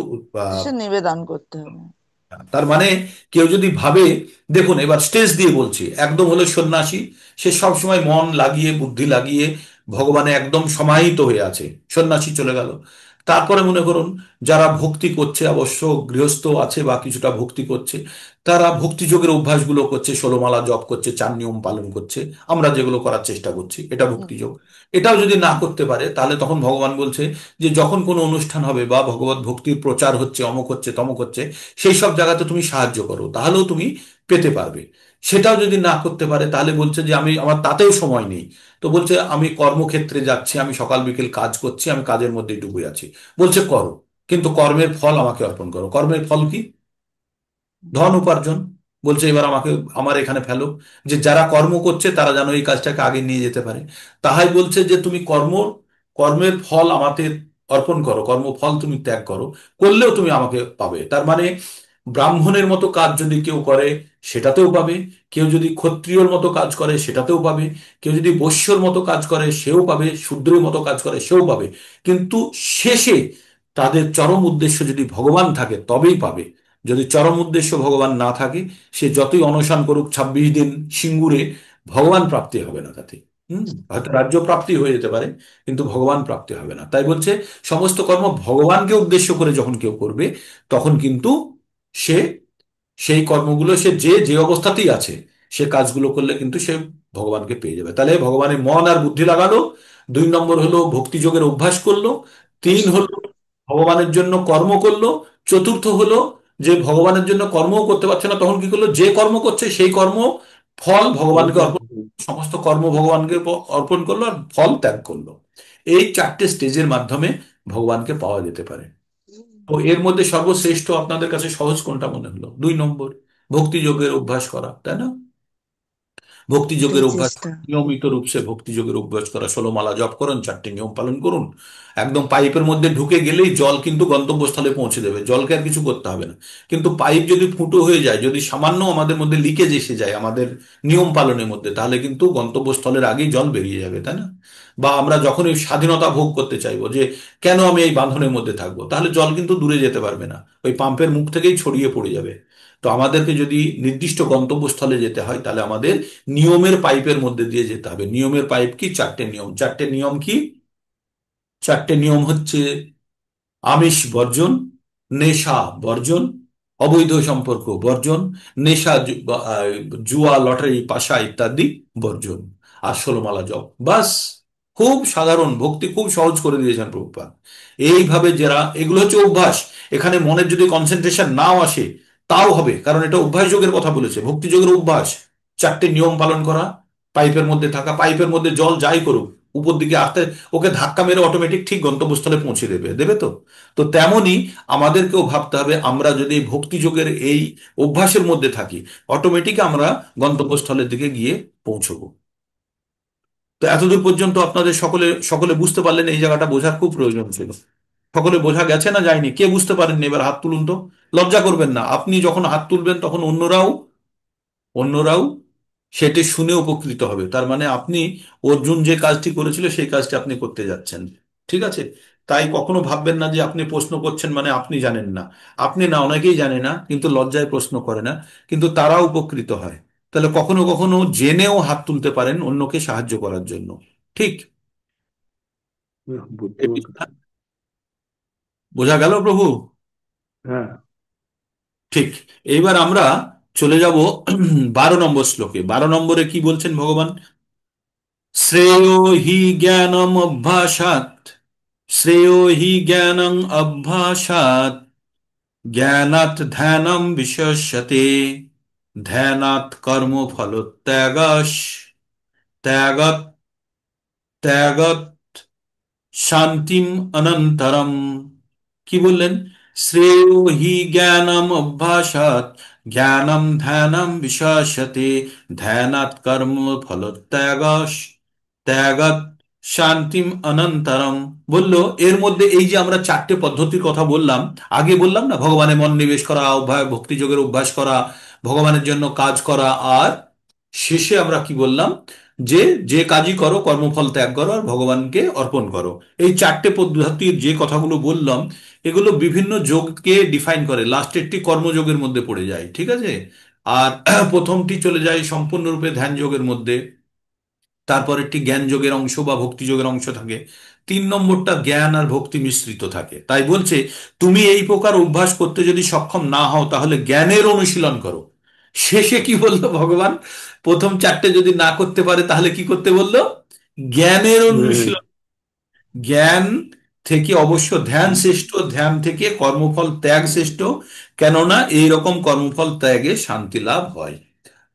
সে নিবেদন করতে হবে। তার মানে কেউ যদি ভাবে, দেখুন এবার স্টেজ দিয়ে বলছি, একদম হলো সন্ন্যাসী, সে সব সময় মন লাগিয়ে বুদ্ধি লাগিয়ে ভগবানে একদম সমাহিত হয়ে আছে, সন্ন্যাসী চলে গেল। তারপরে মনে করুন যারা ভক্তি করছে, অবশ্য গৃহস্থ আছে বা কিছুটা ভক্তি করছে, তারা ভক্তিযোগের অভ্যাসগুলো করছে, 16 মালা জপ করছে, 4 নিয়ম পালন করছে, আমরা যেগুলো করার চেষ্টা করছি, এটা হুম, ভক্তিযোগ। এটাও যদি না করতে পারে তাহলে তখন ভগবান বলছে যে যখন কোনো অনুষ্ঠান হবে বা ভগবত ভক্তির প্রচার হচ্ছে, অমুক হচ্ছে তমুক হচ্ছে, সেই সব জায়গাতে তুমি সাহায্য করো, তাহলেও তুমি পেতে পারবে। সেটাও যদি না করতে পারে তাহলে বলছে যে আমি, আমার তাতেও সময় নেই, তো বলছে আমি কর্মক্ষেত্রে যাচ্ছি, আমি সকাল বিকেল কাজ করছি, আমি কাজের মধ্যেই ডুবে আছি। বলছে করো, কিন্তু কর্মের ফল আমাকে অর্পণ করো। কর্মের ফল কি? ধন উপার্জন। বলছে এবার আমাকে আমার এখানে ফেলো, যে যারা কর্ম করছে তারা যেন এই কাজটাকে আগে নিয়ে যেতে পারে। তাহাই বলছে যে তুমি কর্মের ফল আমাকে অর্পণ করো, কর্মফল তুমি ত্যাগ করো, করলেও তুমি আমাকে পাবে। তার মানে ব্রাহ্মণের মতো কাজ যদি কেউ করে সেটাতেও পাবে, কেউ যদি ক্ষত্রিয়র মতো কাজ করে সেটাতেও পাবে, কেউ যদি বৈশ্যর মতো কাজ করে সেও পাবে, শূদ্রের মতো কাজ করে সেও পাবে। কিন্তু শেষে তাদের চরম উদ্দেশ্য যদি ভগবান থাকে তবেই পাবে। যদি চরম উদ্দেশ্য ভগবান না থাকে, সে যতই অনশন করুক 26 দিন সিঙ্গুরে, ভগবান প্রাপ্তি হবে না তাতে। হয়তো রাজ্য প্রাপ্তি হয়ে যেতে পারে, কিন্তু ভগবান প্রাপ্তি হবে না। তাই বলছে সমস্ত কর্ম ভগবানকে উদ্দেশ্য করে যখন কেউ করবে, তখন কিন্তু সে সেই কর্মগুলো, সে যে যে অবস্থাতেই আছে, সে কাজগুলো করলে কিন্তু সে ভগবানকে পেয়ে যাবে। তাহলে ভগবানের মন আর বুদ্ধি লাগালো। 2 নম্বর হলো ভক্তিযোগের অভ্যাস করলো। 3 হলো ভগবানের জন্য কর্ম করলো। চতুর্থ হলো যে ভগবানের জন্য কর্মও করতে পারছে না, তখন কি করলো, যে কর্ম করছে সেই কর্ম ফল ভগবানকে অর্পণ, সমস্ত কর্ম ভগবানকে অর্পণ করলো আর ফল ত্যাগ করলো। এই 4টে স্টেজের মাধ্যমে ভগবানকে পাওয়া যেতে পারে। তো এর মধ্যে সর্বশ্রেষ্ঠ আপনাদের কাছে সহজ কোনটা মনে হলো? 2 নম্বর, ভক্তিযোগের অভ্যাস করা, তাই না? ভক্তিযোগের সেই অভ্যাস, চেষ্টা। নিয়মিত রূপে ভক্তিযোগের অভ্যাস করা, 16 মালা জপ করুন, 4টে নিয়ম পালন করুন। একদম পাইপের মধ্যে ঢুকে গেলেই জল কিন্তু গন্তব্যস্থলে পৌঁছে দেবে, জলকে আর কিছু করতে হবে না। কিন্তু পাইপ যদি ফুটো হয়ে যায়, যদি সামান্য আমাদের মধ্যে লিকেজ এসে যায় আমাদের নিয়ম পালনের মধ্যে, তাহলে কিন্তু গন্তব্যস্থলের আগেই জল বেরিয়ে যাবে, তাই না? বা আমরা যখনই স্বাধীনতা ভোগ করতে চাইবো যে কেন আমি এই বাঁধনের মধ্যে থাকবো, তাহলে জল কিন্তু দূরে যেতে পারবে না, ওই পাম্পের মুখ থেকেই ছড়িয়ে পড়ে যাবে। তো আমাদেরকে যদি নির্দিষ্ট গন্তব্যস্থলে যেতে হয়, তাহলে আমাদের নিয়মের পাইপের মধ্যে দিয়ে যেতে হবে। নিয়মের পাইপ কি? 4টে নিয়ম। 4টে নিয়ম কি? 4টে নিয়ম হচ্ছে: আমিষ বর্জন, নেশা বর্জন, অবৈধ সম্পর্ক বর্জন, নেশা জুয়া লটারি পাশা ইত্যাদি বর্জন, আর 16 মালা জপ। বাস, খুব সাধারণ, ভক্তি খুব সহজ করে দিয়েছেন প্রভুপাদ। এইভাবে যারা, এগুলো হচ্ছে অভ্যাস। এখানে মনের যদি কনসেন্ট্রেশন নাও আসে তাও হবে, কারণ এটা অভ্যাস যোগের কথা বলেছে, ভক্তি যোগের অভ্যাস। 4টে নিয়ম পালন করা, পাইপের মধ্যে থাকা, পাইপের মধ্যে জল যাই করুক উপর দিকে আসতে, ওকে ধাক্কা মেরে অটোমেটিক ঠিক গন্তব্যস্থলে পৌঁছে দেবে, দেবে তো। তো তেমনি আমাদেরকেও ভাবতে হবে, আমরা যদি এই ভক্তিযোগের এই অভ্যাসের মধ্যে থাকি, অটোমেটিক আমরা গন্তব্যস্থলের দিকে গিয়ে পৌঁছবো। তো এতদূর পর্যন্ত আপনাদের সকলে সকলে বুঝতে পারলেন? এই জায়গাটা বোঝার খুব প্রয়োজন ছিল। সকলে বোঝা গেছে না যায়নি? কে বুঝতে পারেননি এবার হাত তুলুন তো। লজ্জা করবেন না, আপনি যখন হাত তুলবেন তখন অন্যরাও সেটি শুনে উপকৃত হবে। তার মানে আপনি, অর্জুন যে কাজটি করেছিল সেই কাজটি আপনি করতে যাচ্ছেন। ঠিক আছে? তাই কখনো ভাববেন না যে আপনি প্রশ্ন করছেন মানে আপনি জানেন না। আপনি না, অনেকেই জানে না কিন্তু লজ্জায় প্রশ্ন করে না, কিন্তু তারা উপকৃত হয়। তাহলে কখনো কখনো জেনেও হাত তুলতে পারেন অন্যকে সাহায্য করার জন্য। ঠিক? এ বুদ্ধিমত্তা। বিষয়টা বোঝা গেল প্রভু? হ্যাঁ। ঠিক। এইবার আমরা চলে যাব 12 নম্বর শ্লোকে। 12 নম্বরে কি বলছেন ভগবান? শ্রেয় হি জ্ঞানম অভ্যাসাৎ, শ্রেয় হি জ্ঞানং অভ্যাসাৎ, জ্ঞানাৎ ধ্যানম বিশেষ্যতে, ধ্যানাৎ কর্মফলত্যাগশ, ত্যাগত ত্যাগত শান্তিম অনন্তরম। কি বললেন? শ্রেয় হি জ্ঞানম অভ্যাসাৎ, জ্ঞানম ধ্যানম বিশাস্যতে, ধ্যানাৎ কর্ম ফলত্যাগশ, ত্যাগত শান্তিম অনন্তরম। বললো এর মধ্যে এই যে আমরা 4টে পদ্ধতির কথা বললাম, আগে বললাম না, ভগবানে মন নিবেশ করা, অভ্যাস, ভক্তিযোগের অভ্যাস করা, ভগবানের জন্য কাজ করা, আর শেষে আমরা কি বললাম? যে যে কাজই করো কর্মফল ত্যাগ করো আর ভগবানকে অর্পণ করো। এই 4টে পদ্ধতির যে কথাগুলো বললাম, এগুলো বিভিন্ন যোগকে ডিফাইন করে, লাস্টেরটি কর্মযোগের মধ্যে পড়ে যায়, ঠিক আছে? আর প্রথমটি চলে যায় সম্পূর্ণরূপে ধ্যান যোগের মধ্যে, তারপর একটি জ্ঞান যোগের অংশ বা ভক্তি যোগের অংশ থাকে, 3 নম্বরটা জ্ঞান আর ভক্তি মিশ্রিত থাকে। তাই বলছে, তুমি এই প্রকার অভ্যাস করতে যদি সক্ষম না হও তাহলে জ্ঞানের অনুশীলন করো। শেষে কি বললো ভগবান? প্রথম 4টে যদি না করতে পারে তাহলে কি করতে বললো? জ্ঞানের হুম। অনুশীলন। জ্ঞান থেকে অবশ্য ধ্যান শ্রেষ্ঠ, ধ্যান থেকে কর্মফল ত্যাগ শ্রেষ্ঠ, কেননা এইরকম কর্মফল ত্যাগে শান্তি লাভ হয়।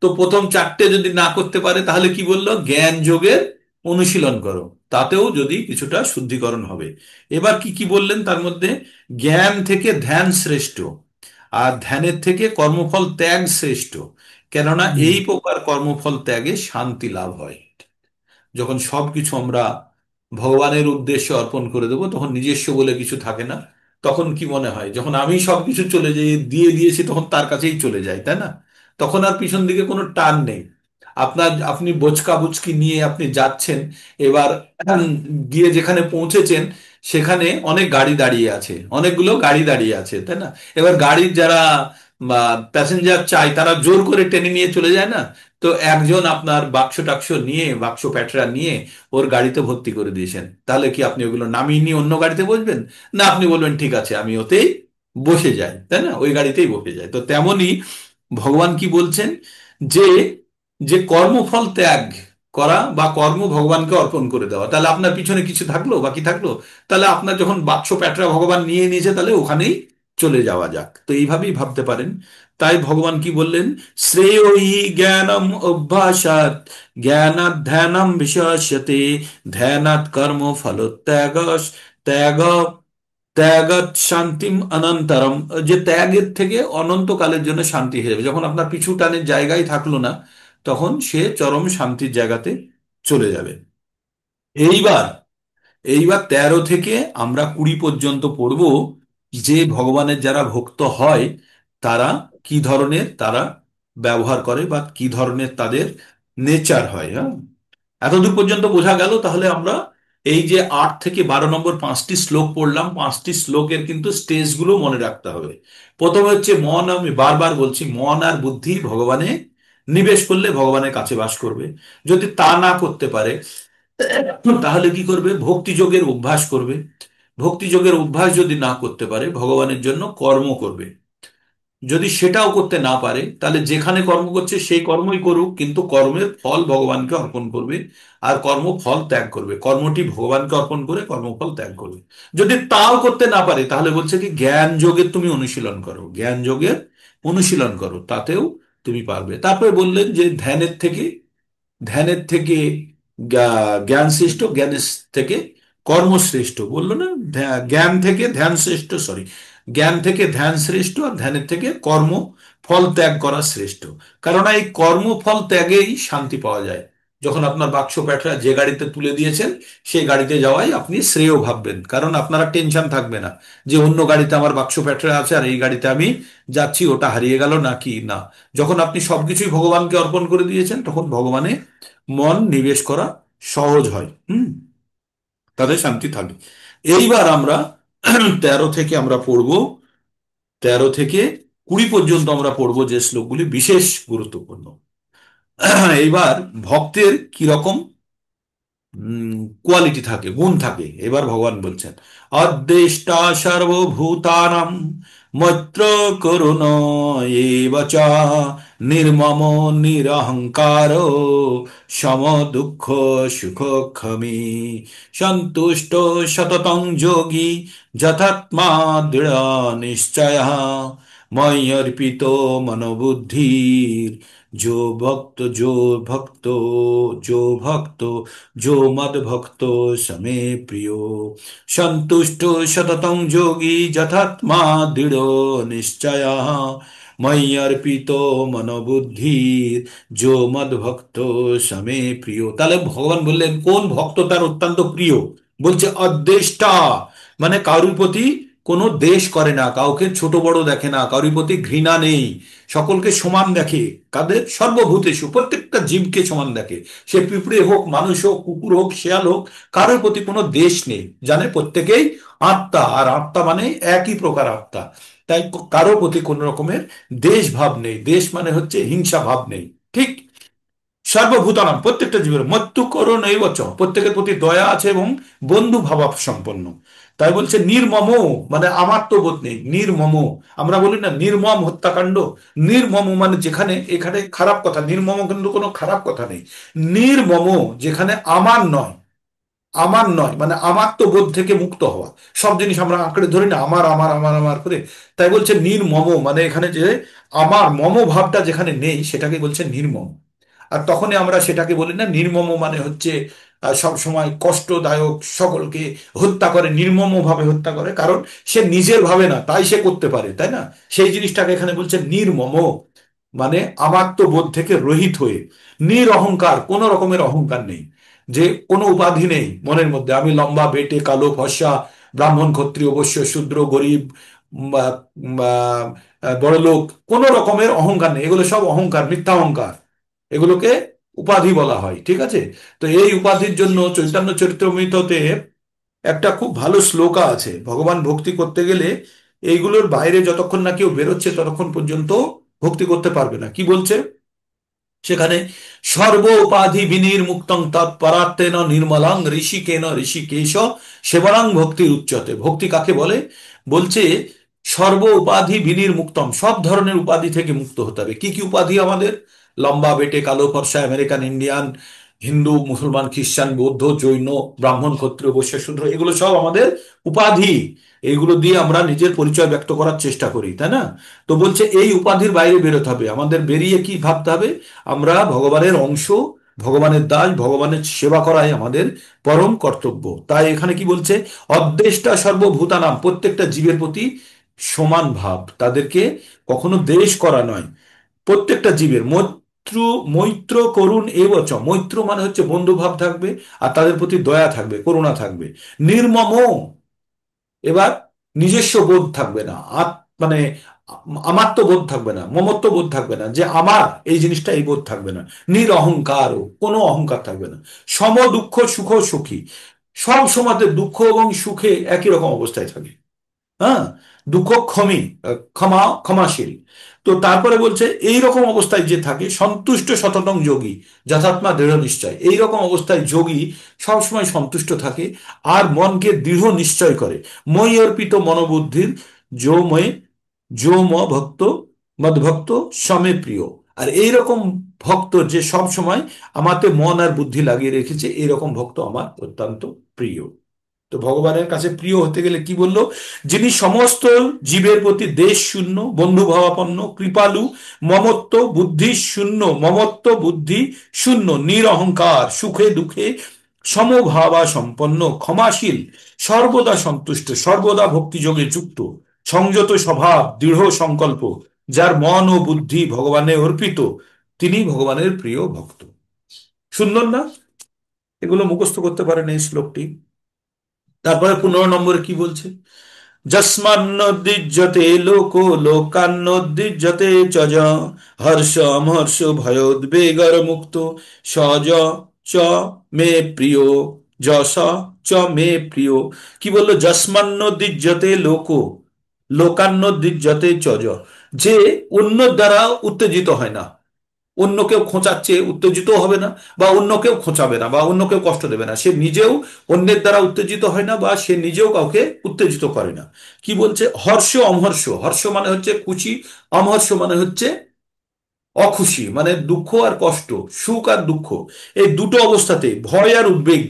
তো প্রথম 4টে যদি না করতে পারে তাহলে কি বললো? জ্ঞান যোগের অনুশীলন করো, তাতেও যদি কিছুটা শুদ্ধিকরণ হবে। এবার কি কি বললেন তার মধ্যে? জ্ঞান থেকে ধ্যান শ্রেষ্ঠ, আর ধ্যানের থেকে কর্মফল ত্যাগ শ্রেষ্ঠ, কেননা হুম। এই প্রকার কর্মফল ত্যাগে শান্তি লাভ হয়। যখন সবকিছু আমরা ভগবানের উদ্দেশ্যে অর্পণ করে দেবো তখন নিজস্ব বলে কিছু থাকে না। তখন কি মনে হয়, যখন আমি সবকিছু চলে যাই, দিয়ে দিয়েছি, তখন তার কাছেই চলে যাই, তাই না? তখন আর পিছন দিকে কোনো টান নেই। আপনি বোচকা বুচকি নিয়ে আপনি যাচ্ছেন, এবার গিয়ে যেখানে পৌঁছেছেন সেখানে অনেক গাড়ি দাঁড়িয়ে আছে, অনেকগুলো গাড়ি দাঁড়িয়ে আছে, তাই না? এবার গাড়ির যারা প্যাসেঞ্জার চাই তারা জোর করে টেনে নিয়ে চলে যায় না? তো একজন আপনার বাক্স টাক্স নিয়ে, বাক্স প্যাটরা নিয়ে ওর গাড়িতে ভর্তি করে দিয়েছেন, তাহলে কি আপনি ওগুলো নামিয়ে নিয়ে অন্য গাড়িতে বসবেন? না, আপনি বলবেন ঠিক আছে আমি ওতেই বসে যাই, তাই না? ওই গাড়িতেই বসে যাই। তো তেমনি ভগবান কি বলছেন? যে যে কর্মফল ত্যাগ করা বা কর্ম ভগবানকে অর্পণ করে দেওয়া, তাহলে আপনার পিছনে কিছু থাকলো, বাকি থাকলো? তাহলে আপনার যখন বাক্স প্যাটরা ভগবান নিয়ে নিয়েছে তাহলে ওখানেই চলে যাওয়া যাক। তো এইভাবেই ভাবতে পারেন। তাই ভগবান কি বললেন? শ্রেয়ই জ্ঞানম অভ্যাসাৎ, জ্ঞানাৎ ধ্যানম বিশেষ্যতে, ধ্যানাৎ কর্ম ফলত্যাগ, ত্যাগ ত্যাগাৎ শান্তিম অনন্তরম, যে ত্যাগের থেকে অনন্তকালের জন্য শান্তি হয়ে যাবে, যখন আপনার পিছু টানের জায়গায় থাকলো না, তখন সে চরম শান্তির জায়গাতে চলে যাবে। এইবার এইবার 13 থেকে আমরা 20 পর্যন্ত পড়ব, যে ভগবানের যারা ভক্ত হয় তারা কি ধরনের তারা ব্যবহার করে বা কি ধরনের তাদের নেচার হয়। হ্যাঁ, এতদূর পর্যন্ত বোঝা গেল। তাহলে আমরা এই যে 8 থেকে 12 নম্বর 5টি শ্লোক পড়লাম, 5টি শ্লোকের কিন্তু স্টেজগুলো মনে রাখতে হবে। প্রথমে হচ্ছে মন, আমি বারবার বলছি, মন আর বুদ্ধি ভগবানে নিবেশ করলে ভগবানের কাছে বাস করবে। যদি তা না করতে পারে, তাহলে কি করবে? ভক্তিযোগের অভ্যাস করবে। ভক্তিযোগের অভ্যাস যদি না করতে পারে, ভগবানের জন্য কর্ম করবে। যদি সেটাও করতে না পারে, তাহলে যেখানে কর্ম করছে সেই কর্মই করুক, কিন্তু কর্মের ফল ভগবানকে অর্পণ করবে, আর কর্মফল ত্যাগ করবে। কর্মটি ভগবানকে অর্পণ করে কর্মফল ত্যাগ করবে। যদি তাও করতে না পারে, তাহলে বলছে কি, জ্ঞান যোগের তুমি অনুশীলন করো, জ্ঞান যোগের অনুশীলন করো, তাতেও তুমি পারবে। তারপরে বললেন যে ধ্যানের থেকে জ্ঞান শ্রেষ্ঠ, জ্ঞানের থেকে কর্ম শ্রেষ্ঠ, বললো না? জ্ঞান থেকে ধ্যান শ্রেষ্ঠ, সরি, জ্ঞান থেকে ধ্যান শ্রেষ্ঠ, আর ধ্যানের থেকে কর্ম ফল ত্যাগ করা শ্রেষ্ঠ। কারণ এই কর্মফল ত্যাগেই শান্তি পাওয়া যায়। যখন আপনার বাক্স প্যাঁটরা যে গাড়িতে তুলে দিয়েছেন, সেই গাড়িতে যাওয়াই আপনি শ্রেয় ভাববেন, কারণ আপনারা টেনশন থাকবে না যে অন্য গাড়িতে আমার বাক্স প্যাঁটরা আছে আর এই গাড়িতে আমি যাচ্ছি, ওটা হারিয়ে গেল নাকি না। যখন আপনি সবকিছুই ভগবানকে অর্পণ করে দিয়েছেন, তখন ভগবানে মন নিবেশ করা সহজ হয়। তাদের শান্তি থাকে। এইবার আমরা 13 থেকে আমরা পড়বো, 13 থেকে 20 পর্যন্ত আমরা পড়বো, যে শ্লোকগুলি বিশেষ গুরুত্বপূর্ণ। এইবার ভক্তের কিরকম কোয়ালিটি থাকে, গুণ থাকে, এবার ভগবান বলছেন, অদ্বেষ্টা সর্বভূতানাং মৈত্র করুণ এব চ, নির্মম নিরহংকার সম দুঃখ সুখ ক্ষমী, সন্তুষ্ট সততং যোগী যথাত্মা দৃঢ় নিশ্চয়, ময়্যর্পিত মনোবুদ্ধির जो भक्त जो भक्त जो भक्त जो मद भक्त समे प्रियो, संतुष्ट सततं যোগী যথাত্মা দৃঢ় নিশ্চয়, ময়ি অর্পিত মনোবুদ্ধির যো মদ ভক্ত সমে প্রিয়। তাহলে ভগবান বললেন কোন ভক্ত তার অত্যন্ত প্রিয়। বলছে অদ্বেষ্টা, মানে কারুর প্রতি কোনো দেশ করে না, কাউকে ছোট বড় দেখে না, কারুর প্রতি ঘৃণা নেই, সকলকে সমান দেখে। কাদের? সর্বভূতেষু, প্রত্যেকটা জীবকে সমান দেখে। সে পিঁপড়ে হোক, মানুষ হোক, কুকুর হোক, শেয়াল হোক, কারোর প্রতি কোনো দেশ নেই। জানে প্রত্যেকেই আত্মা, আর আত্মা মানে একই প্রকার আত্মা। তাই কারোর প্রতি কোনো রকমের দেশ ভাব নেই। দেশ মানে হচ্ছে হিংসা ভাব নেই। ঠিক, সর্বভূতানাম, প্রত্যেকটা জীবের মৃত্যু করো নৈবচ, প্রত্যেকের প্রতি দয়া আছে এবং বন্ধু ভাব সম্পন্ন। তাই বলছে নির্মম, মানে আমার তো বোধ নেই, নির্মম। আমরা বলি না নির্মম হত্যাকাণ্ড, নির্মম মানে যেখানে, এখানে খারাপ কথা, নির্মম কিন্তু কোনো খারাপ কথা নেই। নির্মম যেখানে আমার নয়, আমার নয় মানে আমার তো বোধ থেকে মুক্ত হওয়া। সব জিনিস আমরা আঁকড়ে ধরি না, আমার আমার আমার আমার করে। তাই বলছে নির্মম, মানে এখানে যে আমার মম ভাবটা যেখানে নেই, সেটাকে বলছে নির্মম। আর তখনই আমরা সেটাকে বলি না নির্মম মানে হচ্ছে সব সময় কষ্টদায়ক, সকলকে হত্যা করে, নির্মম ভাবে হত্যা করে, কারণ সে নিজের ভাবে না, তাই সে করতে পারে, তাই না? সেই জিনিসটাকে এখানে বলছে নির্মম, মানে আমার তো বোধ থেকে রহিত হয়ে। নিরহংকার, কোনো রকমের অহংকার নেই, যে কোনো উপাধি নেই মনের মধ্যে, আমি লম্বা বেটে কালো ফর্সা, ব্রাহ্মণ ক্ষত্রিয় বৈশ্য শূদ্র গরিব, বড় লোক, কোনো রকমের অহংকার নেই। এগুলো সব অহংকার, মিথ্যা অহংকার, এগুলোকে উপাধি বলা হয়। ঠিক আছে? তো এই উপাধির জন্য চৈতন্য চরিতামৃততে একটা খুব ভালো শ্লোকা আছে, ভগবান ভক্তি করতে গেলে এইগুলোর বাইরে যতক্ষণ না কেউ বেরোচ্ছে, ততক্ষণ পর্যন্ত ভক্তি করতে পারবে না। কি বলছে সেখানে? সর্ব উপাধি বিনির্মুক্তং তৎপরার্থেন নির্মলাং ঋষিকেন ঋষিকেশ সেবনাং ভক্তির উচ্চতে। ভক্তি কাকে বলে? বলছে সর্ব উপাধি বিনির্মুক্তম, সব ধরনের উপাধি থেকে মুক্ত হতে হবে। কি কি উপাধি আমাদের? লম্বা বেটে কালো ফর্সা, আমেরিকান ইন্ডিয়ান, হিন্দু মুসলমান খ্রিস্টান বৌদ্ধ জৈন, ব্রাহ্মণ ক্ষত্রিয় বৈশ্য শূদ্র, এগুলো সব আমাদের উপাধি। এইগুলো দিয়ে আমরা নিজের পরিচয় ব্যক্ত করার চেষ্টা করি, তাই না? তো বলছে এই উপাধির বাইরে বেরোতে হবে আমাদের। বেরিয়ে কি ভাবতে হবে? আমরা ভগবানের অংশ, ভগবানের দাস, ভগবানের সেবা করাই আমাদের পরম কর্তব্য। তাই এখানে কি বলছে, অদ্বেষ্টা সর্বভূতানাম, প্রত্যেকটা জীবের প্রতি সমান ভাব, তাদেরকে কখনো দ্বেষ করা নয়। প্রত্যেকটা জীবের মৈত্র, মৈত্র করুণ এবচ, মৈত্র মানে হচ্ছে বন্ধু ভাব থাকবে, আর তাদের প্রতি দয়া থাকবে, করুণা থাকবে। নির্মম, এবার নিজস্ব বোধ থাকবে না, মানে আমাত্ম বোধ থাকবে না, মমত্ব বোধ থাকবে না, যে আমার এই জিনিসটা, এই বোধ থাকবে না। নিরহংকার, কোনো অহংকার থাকবে না। সম দুঃখ সুখ সুখী, সব সময়তে দুঃখ এবং সুখে একই রকম অবস্থায় থাকে। হ্যাঁ, দুঃখ ক্ষমী, ক্ষমাশীল। তো তারপরে বলছে এই রকম অবস্থায় যে থাকে, সন্তুষ্ট শততং যোগী, যথাত্মা দৃঢ় নিশ্চয়, এই রকম অবস্থায় যোগী সবসময় সন্তুষ্ট থাকে, আর মনকে দৃঢ় নিশ্চয় করে। মই অর্পিত মনোবুদ্ধির যো ময়ে, যো ম ভক্ত মদভক্ত সমে প্রিয়। আর এই রকম ভক্ত যে সব সময় আমাতে মন আর বুদ্ধি লাগিয়ে রেখেছে, এরকম ভক্ত আমার অত্যন্ত প্রিয়। তো ভগবানের কাছে প্রিয় হতে গেলে কি বললো, যিনি সমস্ত জীবের প্রতি দেশ শূন্য, বন্ধু ভাবাপন্ন, কৃপালু, মমত্ব বুদ্ধি শূন্য, মমত্ব বুদ্ধি শূন্য, নিরহংকার, সুখে দুঃখে সমভাবা সম্পন্ন, ক্ষমাশীল, সর্বদা সন্তুষ্ট, সর্বদা ভক্তিযোগে যুক্ত, সংযত স্বভাব, দৃঢ় সংকল্প, যার মন ও বুদ্ধি ভগবানে অর্পিত, তিনি ভগবানের প্রিয় ভক্ত। সুন্দর না? এগুলো মুখস্থ করতে পারেন এই শ্লোকটি। তারপরে 15 নম্বরে কি বলছে, যস্মান্নোদ্দিজ্যতে লোকো লোকান্নোদ্দিজ্যতে চজ, হর্ষ অমহর্ষ ভয়োদ্বেগর মুক্ত, সজ চ মে প্রিয়, যশ চ মে প্রিয়। কি বললো, যস্মান্নোদ্দিজ্যতে লোকো লোকান্নোদ্দিজ্যতে চজ, যে অন্য দ্বারা উত্তেজিত হয় না, অন্য কেউ খোঁচাচ্ছে উত্তেজিত হবে না, বা অন্য কেউ খোঁচাবে না, বা অন্য কেউ কষ্ট দেবে না, সে নিজেও অন্যের দ্বারা উত্তেজিত হয় না, বা সে নিজেও কাউকে উত্তেজিত করে না। কি বলছে, হর্ষ অমহর্ষ, হর্ষ মানে হচ্ছে খুশি, অমহর্ষ মানে হচ্ছে অখুশি, মানে দুঃখ আর কষ্ট, সুখ আর দুঃখ, এই দুটো অবস্থাতে ভয় আর উদ্বেগ,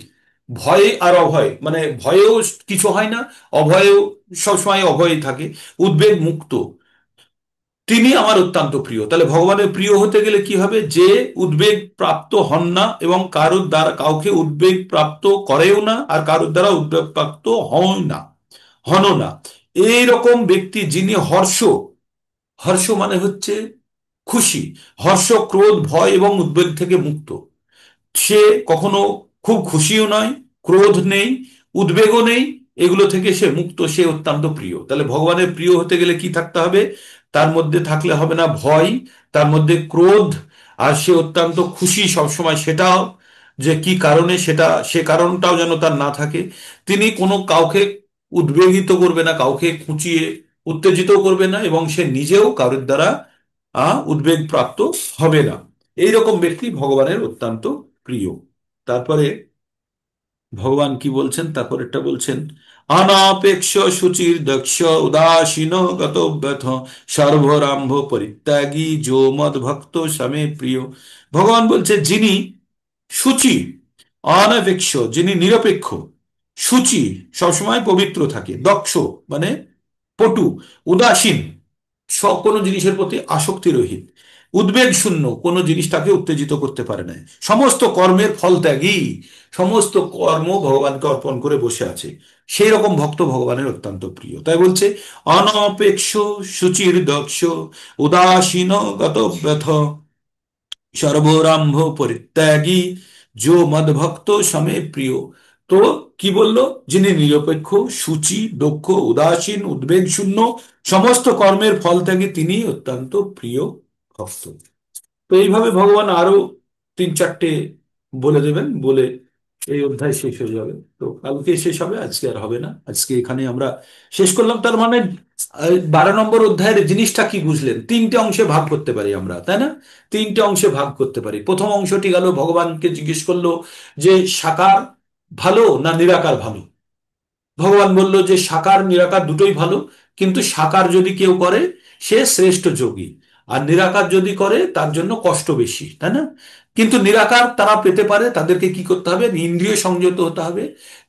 ভয় আর অভয়, মানে ভয়েও কিছু হয় না, অভয়েও সবসময় অভয় থাকে, উদ্বেগ মুক্ত, তিনি আমার অত্যন্ত প্রিয়। তাহলে ভগবানের প্রিয় হতে গেলে কি হবে, যে উদ্বেগ প্রাপ্ত হন না, এবং কারোর দ্বারা কাউকে উদ্বেগ প্রাপ্ত করেও না, আর কারোর দ্বারা উদ্বেগ প্রাপ্ত হন না, হন না। এইরকম ব্যক্তি যিনি হর্ষ, হর্ষ মানে হচ্ছে খুশি, হর্ষ ক্রোধ ভয় এবং উদ্বেগ থেকে মুক্ত, সে কখনো খুব খুশিও নয়, ক্রোধ নেই, উদ্বেগও নেই, এগুলো থেকে সে মুক্ত, সে অত্যন্ত প্রিয়। তাহলে ভগবানের প্রিয় হতে গেলে কি থাকতে হবে, তার মধ্যে থাকলে হবে না ভয়, তার মধ্যে ক্রোধ, আর সে অত্যন্ত খুশি সবসময়, সেটাও যে কি কারণে, সেটা সে কারণটাও যেন তার না থাকে। তিনি কোনো কাউকে উদ্বেগিত করবে না, কাউকে খুঁচিয়ে উত্তেজিত করবে না, এবং সে নিজেও কারোর দ্বারা উদ্বেগ প্রাপ্ত হবে না। এইরকম ব্যক্তি ভগবানের অত্যন্ত প্রিয়। তারপরে ভগবান কি বলছেন, তারপরেরটা বলছেন, অনাপেক্ষ শুচির দক্ষ উদাসীন গত ব্যথ সর্বরাম্ভ পরিত্যাগী যো মদ ভক্ত সমে প্রিয়। ভগবান বলছে, যিনি শুচি, অনপেক্ষ, যিনি নিরপেক্ষ, শুচি সবসময় পবিত্র থাকে, দক্ষ মানে পটু, উদাসীন কোনো জিনিসের প্রতি আসক্তি রহিত, উদ্বেগ শূন্য, কোনো জিনিস তাকে উত্তেজিত করতে পারে না, সমস্ত কর্মের ফল ত্যাগী, সমস্ত কর্ম ভগবানকে অর্পণ করে বসে আছে, সেই রকম ভক্ত ভগবানের অত্যন্ত প্রিয়। তাই বলছে, অনপেক্ষ শুচির দক্ষ উদাসীন গত ব্যথ সর্বরাম্ভ পরিত্যাগী যো মদভক্ত সমে প্রিয়। তো কি বললো, যিনি নিরপেক্ষ, সূচি, দক্ষ, উদাসীন, উদ্বেগ শূন্য, সমস্ত কর্মের ফল থেকে তিনি অত্যন্ত প্রিয় ভক্ত। তো এইভাবে ভগবান আরো 3-4টে বলে দেবেন, বলে এই অধ্যায় শেষ হয়ে যাবে। তো কালকে শেষ হবে, আজকে আর হবে না, আজকে এখানে আমরা শেষ করলাম। তার মানে 12 নম্বর অধ্যায়ের জিনিসটা কি বুঝলেন, 3টে অংশে ভাগ করতে পারি আমরা, তাই না? 3টে অংশে ভাগ করতে পারি। প্রথম অংশটি গেল, ভগবানকে জিজ্ঞেস করলো যে সাকার ভালো না নিরাকার ভালো। ভগবান বলল যে সাকার নিরাকার দুটোই ভালো, কিন্তু সাকার যদি কেউ করে সে শ্রেষ্ঠ যোগী, আর নিরাকার যদি করে তার জন্য কষ্ট বেশি, তাই না? কিন্তু নিরাকার তারা পেতে পারে, তাদেরকে কি করতে হবে, ইন্দ্রিয় সংযত হতে হবে,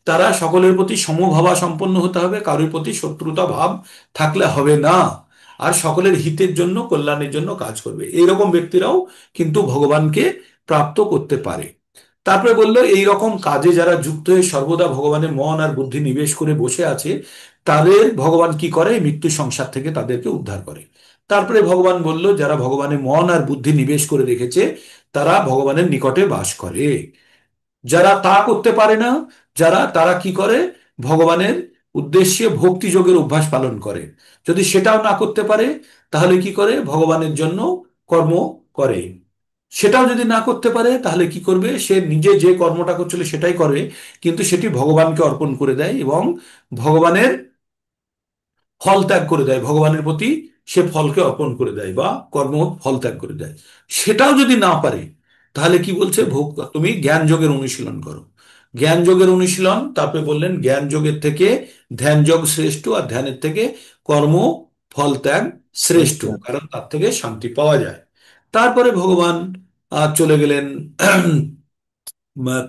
তারা সকলের প্রতি সমভাবা সম্পন্ন হতে হবে, কারোর প্রতি শত্রুতা ভাব থাকলে হবে না, আর সকলের হিতের জন্য, কল্যাণের জন্য কাজ করবে। এইরকম ব্যক্তিরাও কিন্তু ভগবানকে প্রাপ্ত করতে পারে। তারপরে বললো এই রকম কাজে যারা যুক্ত হয়ে সর্বদা ভগবানের মন আর বুদ্ধি নিবেশ করে বসে আছে, তাদের ভগবান কি করে, মৃত্যু সংসার থেকে তাদেরকে উদ্ধার করে। তারপরে ভগবান বলল যারা ভগবানের মন আর বুদ্ধি নিবেশ করে রেখেছে তারা ভগবানের নিকটে বাস করে। যারা তা করতে পারে না, তারা কি করে, ভগবানের উদ্দেশ্যে ভক্তি যোগের অভ্যাস পালন করে। যদি সেটাও না করতে পারে তাহলে কি করে, ভগবানের জন্য কর্ম করে। সেটাও যদি না করতে পারে তাহলে কি করবে, সে নিজে যে কর্মটা করছিল সেটাই করে, কিন্তু সেটি ভগবানকে অর্পণ করে দেয় এবং ভগবানের ফল ত্যাগ করে দেয়, ভগবানের প্রতি সে ফলকে অর্পণ করে দেয় বা কর্ম ফল ত্যাগ করে দেয়। সেটাও যদি না পারে তাহলে কি বলছে, তুমি জ্ঞান যোগের অনুশীলন করো। জ্ঞান যোগের অনুশীলন, তারপরে বললেন জ্ঞান যোগের থেকে ধ্যান যোগ শ্রেষ্ঠ, আর ধ্যানের থেকে কর্ম ফল ত্যাগ শ্রেষ্ঠ, আচ্ছা। কারণ তার থেকে শান্তি পাওয়া যায়। তারপরে ভগবান চলে গেলেন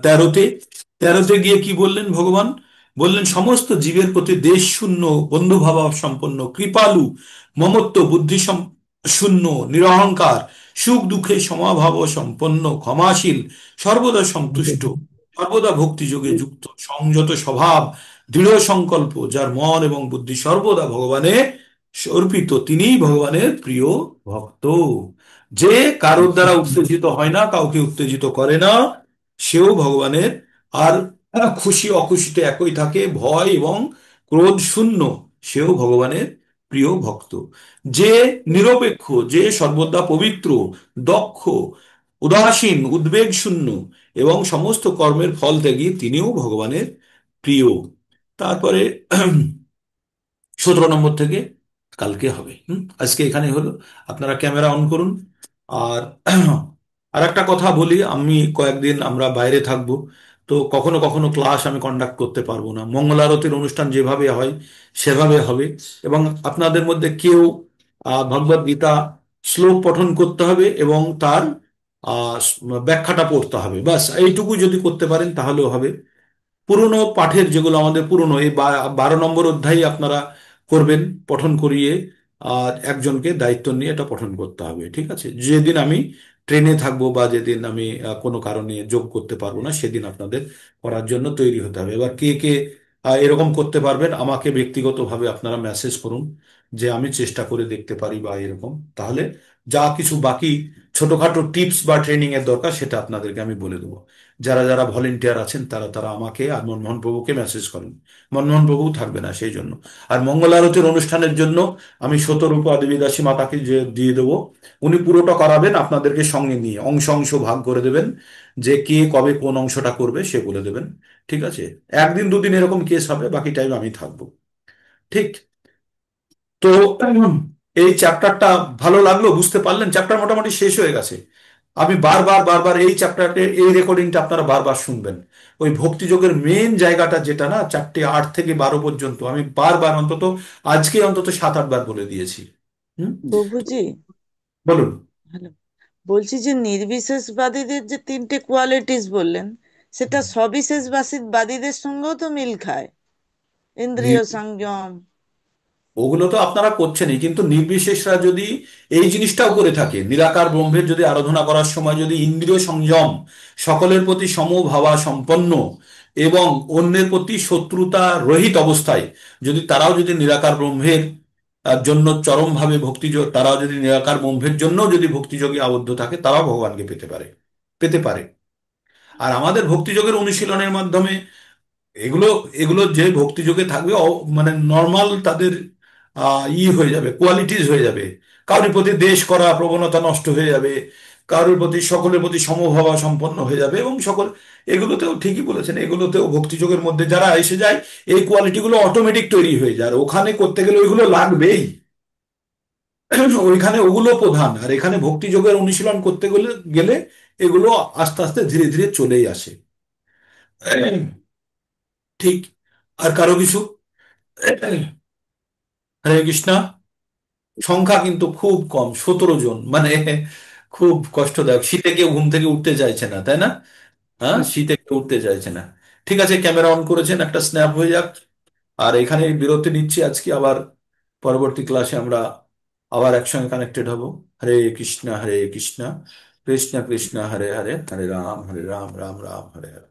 13-তে। 13-তে গিয়ে কি বললেন ভগবান, বললেন সমস্ত জীবের প্রতি দেশ শূন্য, বন্ধুভাব সম্পন্ন, কৃপালু, মমত্ব বুদ্ধি শূন্য, নিরহংকার, সুখ দুঃখে সমাভাব সম্পন্ন, ক্ষমাশীল, সর্বদা সন্তুষ্ট, সর্বদা ভক্তি যোগে যুক্ত, সংযত স্বভাব, দৃঢ় সংকল্প, যার মন এবং বুদ্ধি সর্বদা ভগবানে অর্পিত, তিনিই ভগবানের প্রিয় ভক্ত। যে কারোর দ্বারা উত্তেজিত হয় না, কাউকে উত্তেজিত করে না, সেও ভগবানের, আর খুশি অখুশিতে একই থাকে, ভয় এবং ক্রোধ শূন্য, সেও ভগবানের প্রিয় ভক্ত। যে নিরপেক্ষ, যে সর্বদা পবিত্র, দক্ষ, উদাসীন, উদ্বেগ শূন্য এবং সমস্ত কর্মের ফল ত্যাগী, তিনিও ভগবানের প্রিয়। তারপরে 17 নম্বর থেকে কালকে হবে। আজকে এখানে হলো। আপনারা ক্যামেরা অন করুন। আর আর একটা কথা বলি, আমি কয়েকদিন আমরা বাইরে থাকবো, তো কখনো কখনো ক্লাস আমি কন্ডাক্ট করতে পারবো না। মঙ্গল আরতির অনুষ্ঠান যেভাবে হয় সেভাবে হবে, এবং আপনাদের মধ্যে কেউ ভগবদ গীতা শ্লোক পঠন করতে হবে এবং তার ব্যাখ্যাটা পড়তে হবে, বাস এইটুকু যদি করতে পারেন তাহলেও হবে। পুরনো পাঠের যেগুলো আমাদের পুরনো, এই 12 নম্বর অধ্যায় আপনারা করবেন পঠন করিয়ে, আর একজনকে দায়িত্ব নিয়ে এটা পঠন করতে হবে, ঠিক আছে? যেদিন আমি ট্রেনে থাকবো বা যেদিন আমি কোনো কারণে যোগ করতে পারবো না, সেদিন আপনাদের করার জন্য তৈরি হতে হবে। এবার কে কে এরকম করতে পারবেন আমাকে ব্যক্তিগতভাবে আপনারা মেসেজ করুন, যে আমি চেষ্টা করে দেখতে পারি বা এরকম, তাহলে যা কিছু বাকি ছোটখাটো টিপস বা ট্রেনিং এর দরকার সেটা আপনাদেরকে আমি বলে দেবো। যারা যারা ভলেন্টিয়ার আছেন তারা তারা আমাকে আর মনমোহন প্রভুকে মেসেজ করেন। মনমোহন প্রভু থাকবে না সেই জন্য। আর মঙ্গল আরতির অনুষ্ঠানের জন্য আমি শতরূপা দেবীদাসী মাতাকে যে দিয়ে দেবো, উনি পুরোটা করাবেন আপনাদেরকে সঙ্গে নিয়ে, অংশ অংশ ভাগ করে দেবেন, যে কে কবে কোন অংশটা করবে সে বলে দেবেন। ঠিক আছে? একদিন দুদিন এরকম কেস হবে, বাকি টাইম আমি থাকবো। ঠিক। তো এই চ্যাপ্টারটা ভালো লাগলো, বুঝতে পারলেন? চ্যাপ্টার মোটামুটি শেষ হয়ে গেছে। আমি বারবার বারবার এই চ্যাপ্টারটা, এই রেকর্ডিংটা আপনারা বারবার শুনবেন। ওই ভক্তিযোগের মেন জায়গাটা যেটা না, 4:08 থেকে 12 পর্যন্ত আমি বারবার অন্তত, আজকে অন্তত 7-8 বার বলে দিয়েছি। হুম। প্রভুজি, বলুন। হ্যালো, বলছি যে নির্বিশেষবাদীদের যে তিনটে কোয়ালিটিস বললেন, সেটা সবিশেষবাদীদের সঙ্গেও তো মিল খায়। ইন্দ্রিয় সংযম। ওগুলো তো আপনারা করছেনই, কিন্তু নির্বিশেষরা যদি এই জিনিসটাও করে থাকে, নিরাকার ব্রহ্মের যদি আরাধনা করার সময় যদি ইন্দ্রিয় সংযম, সকলের প্রতি সমভাবা সম্পন্ন এবং অন্যের প্রতি শত্রুতা রহিত অবস্থায়, যদি তারাও যদি নিরাকার ব্রহ্মের জন্য চরমভাবে ভক্তিযোগ, তারাও যদি নিরাকার ব্রহ্মের জন্য যদি ভক্তিযোগে আবদ্ধ থাকে, তারাও ভগবানকে পেতে পারে, পেতে পারে। আর আমাদের ভক্তিযোগের অনুশীলনের মাধ্যমে এগুলো এগুলো যে ভক্তিযোগে থাকবে, মানে নর্মাল তাদের হয়ে যাবে, কোয়ালিটিস হয়ে যাবে। কারোর প্রতি দেশ করা প্রবণতা নষ্ট হয়ে যাবে, কারোর প্রতি, সকলের প্রতি সমভাবা সম্পন্ন হয়ে যাবে, এবং এগুলোতেও ঠিকই বলেছেন, এগুলোতেও ভক্তিযোগের মধ্যে যারা এসে যায় এই কোয়ালিটিগুলো অটোমেটিক তৈরি হয়ে যায়, আর ওখানে করতে গেলে ওইগুলো লাগবেই। ওইখানে ওগুলো প্রধান, আর এখানে ভক্তিযোগের অনুশীলন করতে গেলে গেলে এগুলো আস্তে আস্তে ধীরে ধীরে চলেই আসে। ঠিক। আর কারো কিছু? হরে কৃষ্ণা। সংখ্যা কিন্তু খুব কম, 17 জন, মানে খুব কষ্টদায়ক। শীতে কেউ ঘুম থেকে উঠতে চাইছে না, তাই না? হ্যাঁ, শীতে কেউ উঠতে চাইছে না। ঠিক আছে, ক্যামেরা অন করেছেন, একটা স্ন্যাপ হয়ে যাক। আর এখানে বিরতি নিচ্ছি আজকে, আবার পরবর্তী ক্লাসে আমরা আবার একসঙ্গে কানেক্টেড হব। হরে কৃষ্ণা, হরে কৃষ্ণা, কৃষ্ণ কৃষ্ণ হরে হরে, হরে রাম রাম রাম, হরে হরে।